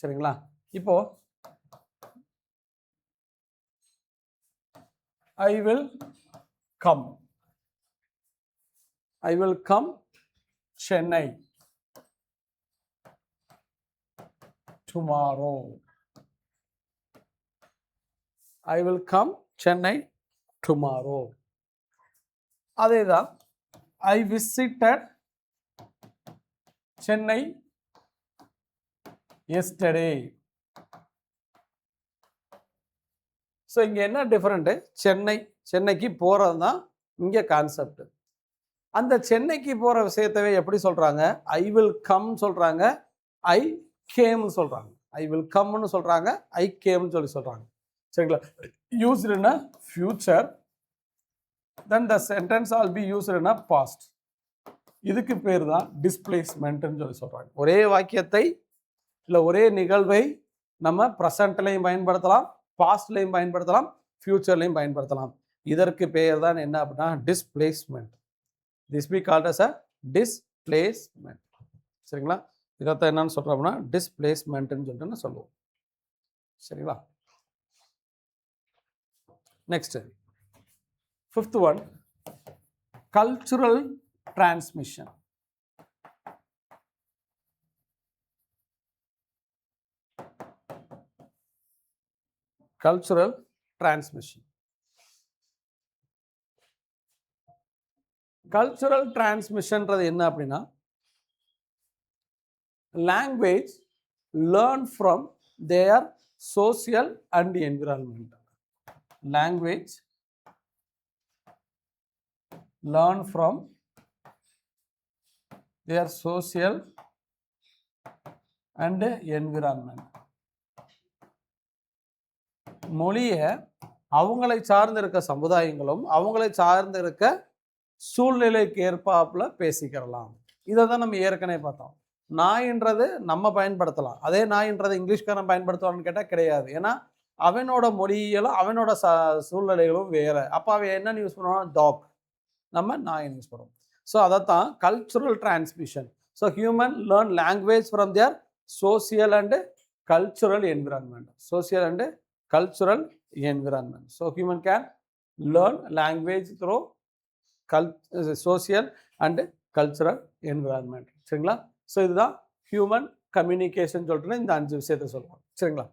சரிங்களா? இப்போ I will come Chennai tomorrow. I will come Chennai tomorrow. அதே தான் I visited Chennai yesterday. So இங்கே என்ன டிஃப்ரெண்ட்டு? சென்னைக்கு போகிறது தான் இங்கே கான்செப்ட். அந்த சென்னைக்கு போகிற விஷயத்தவே எப்படி சொல்கிறாங்க? ஐ வில் கம் சொல்கிறாங்க, ஐ கேம்னு சொல்கிறாங்க. ஐ வில் கம்னு சொல்கிறாங்க, ஐ கேம்னு சொல்கிறாங்க. சரிங்களா? used in a future, then the sentence will be used in a past. இதுக்கு பேர் தான் டிஸ்பிளேஸ்மெண்ட்னு சொல்கிறாங்க. ஒரே வாக்கியத்தை இல்லை ஒரே நிகழ்வை நம்ம ப்ரெசண்ட்லையும் பயன்படுத்தலாம், பாஸ்ட்லையும் பயன்படுத்தலாம், ஃபியூச்சர்லையும் பயன்படுத்தலாம். இதற்கு பேர் தான் என்ன அப்படின்னா displacement. This be called as a displacement. சரிங்களா? இதைத்தான் என்னன்னு சொல்கிறோம் அப்படின்னா டிஸ்பிளேஸ்மெண்ட்னு சொல்லிட்டு சொல்லுவோம். சரிங்களா? Next fifth one, cultural transmission. Cultural transmission. Cultural டிரான்ஸ்மிஷன்றது என்ன அப்படின்னா, language learn from their social and environmental. Language learn from their social and environment. மொழியை அவங்களை சார்ந்து இருக்க சமுதாயங்களும் அவங்களை சார்ந்து இருக்க சூழ்நிலைக்கு ஏற்பாப்புல பேசிக்கிறலாம். இதை தான் நம்ம ஏற்கனவே பார்த்தோம். நாயின்றது நம்ம பயன்படுத்தலாம், அதே நாயின்றது இங்கிலீஷ்காரன் பயன்படுத்துவான்னு கேட்டால் கிடையாது. ஏன்னா அவனோட மொழியியலும் அவனோட சூழ்நிலைகளும் வேற. அப்போ அவன் என்னன்னு யூஸ் பண்ணுவான்? டாக். நம்ம நான் யூஸ் பண்ணுவோம். ஸோ அதைத்தான் cultural transmission. So human learn language from their social and cultural environment. Social and cultural environment. So human can learn language through social and cultural environment. சரிங்களா? ஸோ இதுதான் human communication சொல்லிட்டு இந்த 5 விஷயத்தை சொல்லுவோம். சரிங்களா?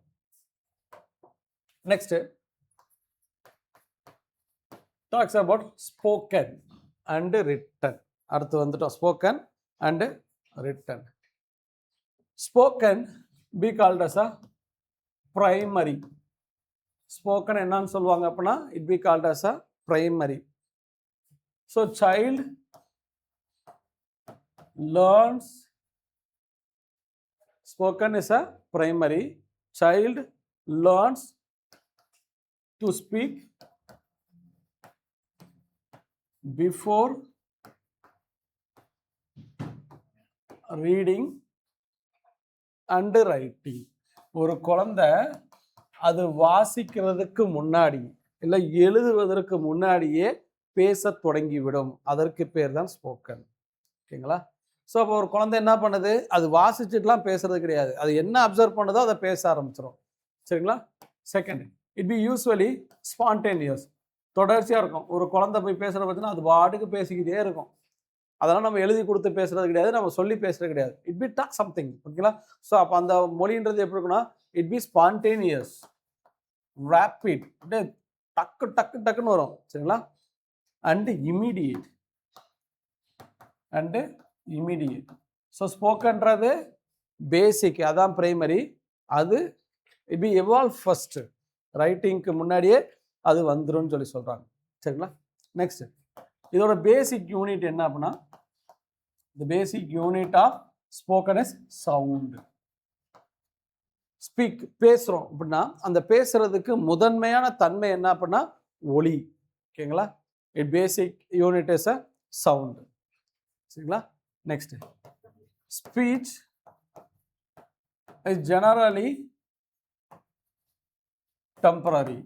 Next talks about spoken and written. அடுத்து வந்துட்டோம் spoken and written. Spoken be called as a primary. Spoken என்னன்னு சொல்லுவாங்க அப்படின்னா it be called as a primary. So child learns, spoken is a primary. Child learns to speak before reading and writing. ஒரு குழந்தை அது வாசிக்கிறதுக்கு முன்னாடி இல்லை எழுதுவதற்கு முன்னாடியே பேச தொடங்கிவிடும். அதற்கு பேர் தான் ஸ்போக்கன். ஓகேங்களா? ஸோ அப்போ ஒரு குழந்தை என்ன பண்ணுது, அது வாசிச்சுட்டுலாம் பேசுறது கிடையாது, அது என்ன அப்சர்வ் பண்ணுதோ அதை பேச ஆரம்பிச்சிடும். சரிங்களா? Second, it be usually spontaneous. தொடர்ச்சியாக இருக்கும். ஒரு குழந்தை போய் பேசுகிற பார்த்தீங்கன்னா அது பாட்டுக்கு பேசிக்கிட்டே இருக்கும். அதெல்லாம் நம்ம எழுதி கொடுத்து பேசுறது கிடையாது, நம்ம சொல்லி பேசுறது கிடையாது. It be talk something. ஓகேங்களா? ஸோ அப்போ அந்த மொழின்றது எப்படி இருக்குன்னா இட் பி ஸ்பான்டேனியஸ், ரேப்பிட், அப்படியே டக்கு டக்கு டக்குன்னு வரும். சரிங்களா? And immediate and immediate. So ஸ்போக்கன்றது பேசிக், அதான் பிரைமரி. அது இட் பி எவால்வ் ஃபஸ்ட்டு, ரைட்டிங்க்கு முன்னாடியே அது வந்துடும் சொல்லி சொல்கிறாங்க. சரிங்களா? நெக்ஸ்ட் இதோட பேசிக் யூனிட் என்ன அப்படின்னா the basic unit of spoken is sound. Speak, பேசுகிறோம் அப்படின்னா அந்த பேசுறதுக்கு முதன்மையான தன்மை என்ன அப்படின்னா ஒலி. ஓகேங்களா? It basic unit is a sound. சரிங்களா? Next, speech is generally temporary.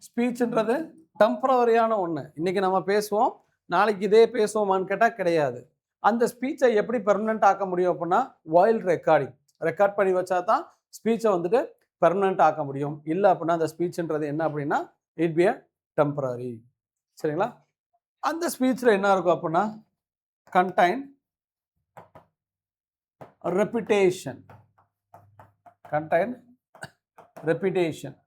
ஸ்பீச்ன்றது டெம்பரவரியான ஒன்று. இன்னைக்கு நம்ம பேசுவோம், நாளைக்கு இதே பேசுவோமான்னு கேட்டால் கிடையாது. அந்த ஸ்பீச்சை எப்படி பெர்மனெண்ட் ஆக்க முடியும் அப்படின்னா வாயில் ரெக்கார்டிங், ரெக்கார்ட் பண்ணி வச்சா தான் ஸ்பீச்சை வந்துட்டு பெர்மனெண்ட் ஆக்க முடியும். இல்லை அப்படின்னா அந்த ஸ்பீச்ன்றது என்ன அப்படின்னா இட் பி அ டெம்பரரி. சரிங்களா? அந்த ஸ்பீச்சில் என்ன இருக்கும் அப்படின்னா contain repetition, contain repetition.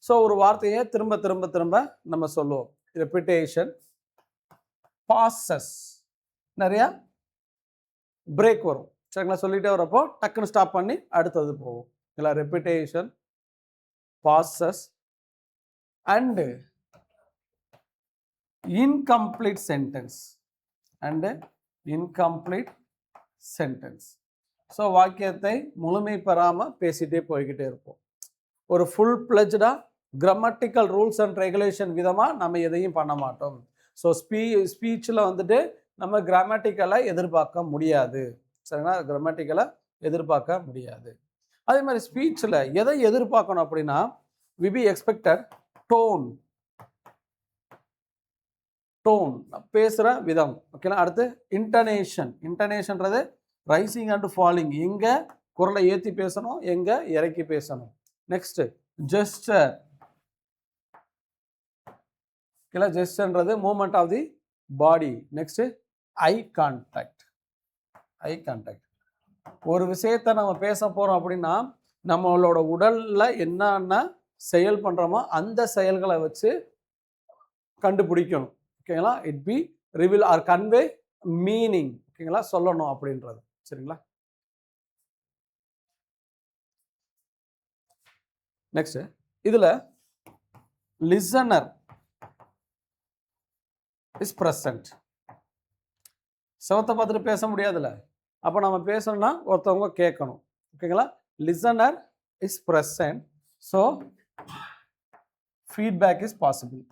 So ஒரு வார்த்தையை திரும்ப திரும்ப திரும்ப நம்ம சொல்லுவோம். ரெப்பிட்டேஷன், பாசஸ், நிறையா பிரேக் வரும். சரிங்களா? சொல்லிகிட்டே வரப்போ டக்குன்னு ஸ்டாப் பண்ணி அடுத்தது போகும். இல்லை, repetition, pauses and incomplete sentence and incomplete sentence. So வாக்கியத்தை முழுமை பெறாமல் பேசிகிட்டே போய்கிட்டே இருப்போம். ஒரு ஃபுல் பிளஜ்டாக கிராமட்டிக்கல் ரூல்ஸ் அண்ட் ரெகுலேஷன் விதமாக நம்ம எதையும் பண்ண மாட்டோம். ஸோ ஸ்பீச்சில் வந்துட்டு நம்ம கிராமட்டிக்கலாக எதிர்பார்க்க முடியாது. சரிங்களா? கிராமட்டிக்கலாக எதிர்பார்க்க முடியாது. அதே மாதிரி ஸ்பீச்சில் எதை எதிர்பார்க்கணும் அப்படின்னா we be expected tone, tone பேசுகிற விதம். ஓகேங்களா? அடுத்து இன்டனேஷன், இன்டனேஷன்றது ரைசிங் அண்ட் ஃபாலிங், எங்கே குரலை ஏற்றி பேசணும், எங்கே இறக்கி பேசணும். நெக்ஸ்ட் ஜெஸ்டர், ஓகேங்களா? ஜெஸ்டர்ன்றது moment of the body. Next eye contact, eye contact. ஒரு விஷயத்தை நம்ம பேச போகிறோம் அப்படின்னா நம்மளோட உடலில் என்னென்ன செயல் பண்ணுறோமோ அந்த செயல்களை வச்சு கண்டுபிடிக்கணும். ஓகேங்களா? It be reveal or convey meaning. ஓகேங்களா? சொல்லணும் அப்படின்றது. சரிங்களா? நெக்ஸ்ட் இதில் லிசனர் இஸ் ப்ரெசன்ட். செவத்தை பார்த்துட்டு பேச முடியாதுல்ல, அப்போ நம்ம பேசணும்னா ஒருத்தவங்க கேட்கணும். ஓகேங்களா? Listener is present, so feedback is possible.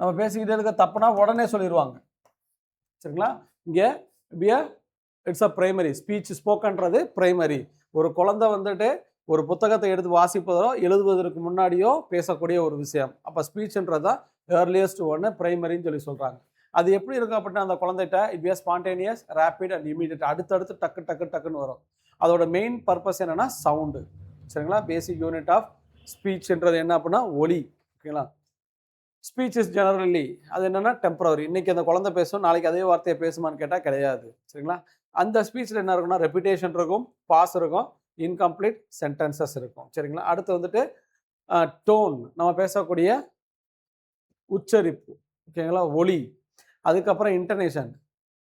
நம்ம பேசிக்கிட்டே இருக்க தப்புனா உடனே சொல்லிடுவாங்க. சரிங்களா? இங்கே இட்ஸ் அ பிரைமரி ஸ்பீச். ஸ்போக்கன்றது பிரைமரி. ஒரு குழந்தை வந்துட்டு ஒரு புத்தகத்தை எடுத்து வாசிப்பதோ எழுதுவதற்கு முன்னாடியோ பேசக்கூடிய ஒரு விஷயம். அப்போ ஸ்பீச்ன்றது தான் ஏர்லியஸ்ட் ஒன்று பிரைமரின்னு சொல்லி சொல்கிறாங்க. அது எப்படி இருக்கும் அப்படின்னா அந்த குழந்தைகிட்ட it be spontaneous, rapid and immediate, அடுத்தடுத்து டக்கு டக்கு டக்குன்னு வரும். அதோட மெயின் பர்பஸ் என்னென்னா சவுண்டு. சரிங்களா? பேசிக் யூனிட் ஆஃப் ஸ்பீச்ன்றது என்ன அப்படின்னா ஒலி. ஓகேங்களா? ஸ்பீச் இஸ் ஜெனரலி அது என்னென்னா டெம்பரரி. இன்றைக்கி அந்த குழந்தை பேசும், நாளைக்கு அதே வார்த்தையை பேசுமான்னு கேட்டால் கிடையாது. சரிங்களா? அந்த ஸ்பீச்சில் என்ன இருக்குன்னா ரெப்பிட்டேஷன் இருக்கும், பாஸ் இருக்கும், இன்கம்ப்ளீட் சென்டென்சஸ் இருக்கும். சரிங்களா? அடுத்து வந்துட்டு டோன், நம்ம பேசக்கூடிய உச்சரிப்பு. ஓகேங்களா? ஒலி. அதுக்கப்புறம் இன்டர்னேஷன்,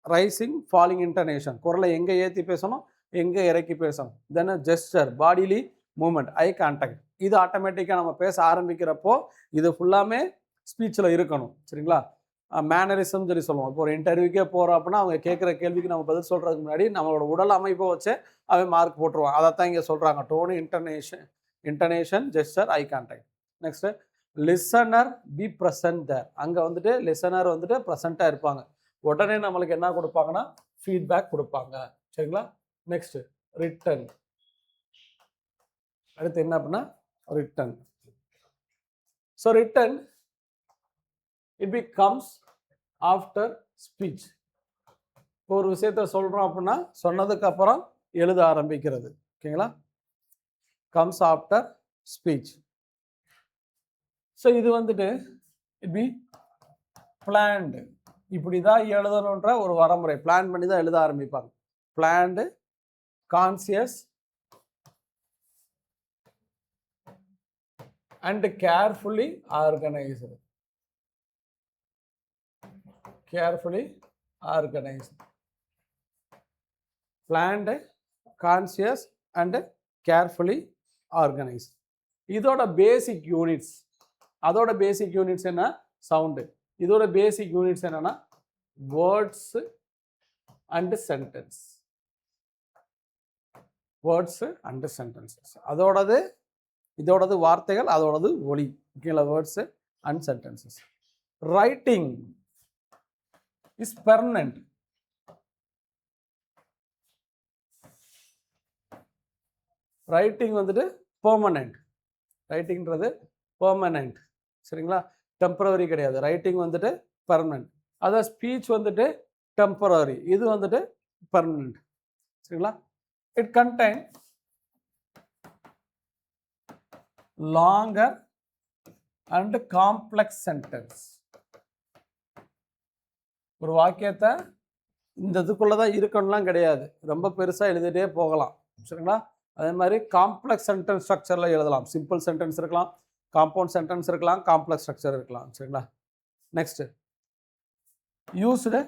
ரைசிங் ஃபாலிங் இன்டர்னேஷன், குரலை எங்கே ஏற்றி பேசணும், எங்கே இறக்கி பேசணும். Then gesture, bodily moment, eye contact. இது ஆட்டோமேட்டிக்காக நம்ம பேச ஆரம்பிக்கிறப்போ இது ஃபுல்லாமே ஸ்பீச்சில் இருக்கணும். சரிங்களா? மேனரிசம் சொல்லி சொல்லுவோம். இப்போ ஒரு இன்டர்வியூக்கே போகிறோம் அப்படின்னா அவங்க கேட்குற கேள்விக்கு நம்ம பதில் சொல்கிறதுக்கு முன்னாடி நம்மளோட உடல் அமைப்பை வச்சு அவன் மார்க் போட்டுருவான். அதை தான் இங்கே சொல்கிறாங்க. Tone, intonation, gesture, eye contact. Next listener be present there. அங்கே வந்துட்டு லிசனர் வந்துட்டு ப்ரெசண்ட்டாக இருப்பாங்க. உடனே நம்மளுக்கு என்ன கொடுப்பாங்கன்னா ஃபீட்பேக் கொடுப்பாங்க. சரிங்களா? Next written. அடுத்து என்ன அப்படின்னா written. So written it be comes after speech. ஒரு விஷயத்த சொல்கிறோம் அப்படின்னா சொன்னதுக்கு அப்புறம் எழுத ஆரம்பிக்கிறது. ஓகேங்களா? Comes after speech. ஸோ இது வந்துட்டு இட் பி பிளான்டு. இப்படி தான் எழுதணுன்ற ஒரு வரமுறை. பிளான் பண்ணி தான் எழுத ஆரம்பிப்பாங்க. Planned, conscious and carefully organised. Carefully organised. Planned, conscious and carefully organised. இதோட பேசிக் யூனிட்ஸ், அதோட பேசிக் யூனிட்ஸ் என்ன? சவுண்டு. இதோட பேசிக் யூனிட்ஸ் என்னன்னா words and sentence. Words and sentences. இதோடது வார்த்தைகள், அதோடது ஒலி. ஓகேங்களா? Words and sentences. Writing is permanent. Writing வந்துட்டு பெர்மனன்ட். ரைட்டிங்கிறது பெர்மனன்ட். சரிங்களா? டெம்பரரி கிடையாது. ரைட்டிங் வந்துட்டு பெர்மனன்ட். அதான் ஸ்பீச் வந்துட்டு டெம்பரரி, இது வந்துட்டு பெர்மனன்ட். சரிங்களா? It contain longer and complex sentence. ஒரு வாக்கியத்தை இந்த இதுக்குள்ளதான் இருக்கணும்லாம் கிடையாது, ரொம்ப பெருசா எழுதிட்டே போகலாம். சரிங்களா? அதே மாதிரி காம்ப்ளெக்ஸ் சென்டென்ஸ் ஸ்ட்ரக்சர்ல எழுதலாம். சிம்பிள் சென்டென்ஸ் இருக்கலாம், காம்பவுண்ட் சென்டென்ஸ் இருக்கலாம், காம்ப்ளெக்ஸ் ஸ்ட்ரக்சர் இருக்கலாம். சரிங்களா? Next used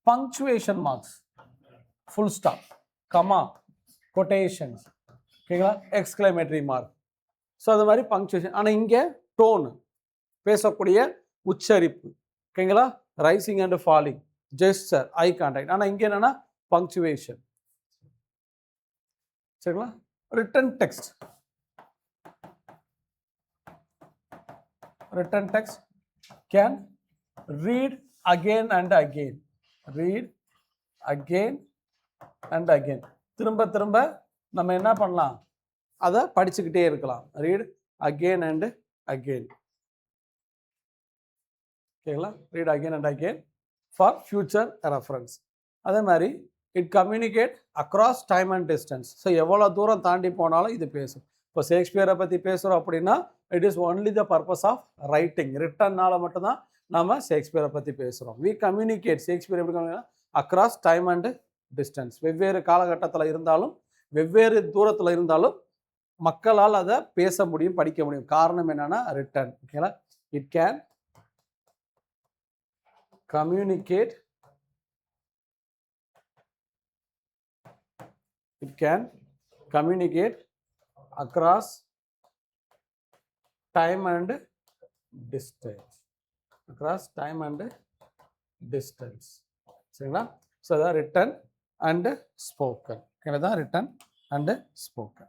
punctuation marks, full stop, comma, quotations. ஓகேங்களா? Exclamatory mark. ஸோ அது மாதிரி பங்க்சுவேஷன். ஆனால் இங்கே டோனு, பேசக்கூடிய உச்சரிப்பு. ஓகேங்களா? Rising and falling, gesture, eye contact. ஆனால் இங்கே என்னன்னா பங்க்சுவேஷன். சரிங்களா? Written text. Written text can read again and again. Read again and again. திரும்ப திரும்ப நம்ம என்ன பண்ணலாம்? அதை படிச்சுக்கிட்டே இருக்கலாம். Read again and again. ஓகேங்களா? Read again and again for future reference. அதே மாதிரி it communicate across time and distance. So எவ்வளோ தூரம் தாண்டி போனாலும் இது பேசும். இப்போ ஷேக்ஸ்பியரை பற்றி பேசுகிறோம் அப்படின்னா it is only the purpose of writing. ரிட்டன்னால மட்டும்தான் நம்ம ஷேக்ஸ்பியரை பற்றி பேசுகிறோம். We communicate. ஷேக்ஸ்பியர் எப்படி communicate? Across time and distance. வெவ்வேறு காலகட்டத்தில் இருந்தாலும், வெவ்வேறு தூரத்தில் இருந்தாலும் மக்களால் அதை பேச முடியும், படிக்க முடியும். காரணம் என்னன்னா ரிட்டன். ஓகேங்களா? It can communicate. It can communicate across time and distance. Across time and distance. சரிங்களா? So that written and spoken. Okay, that written and spoken.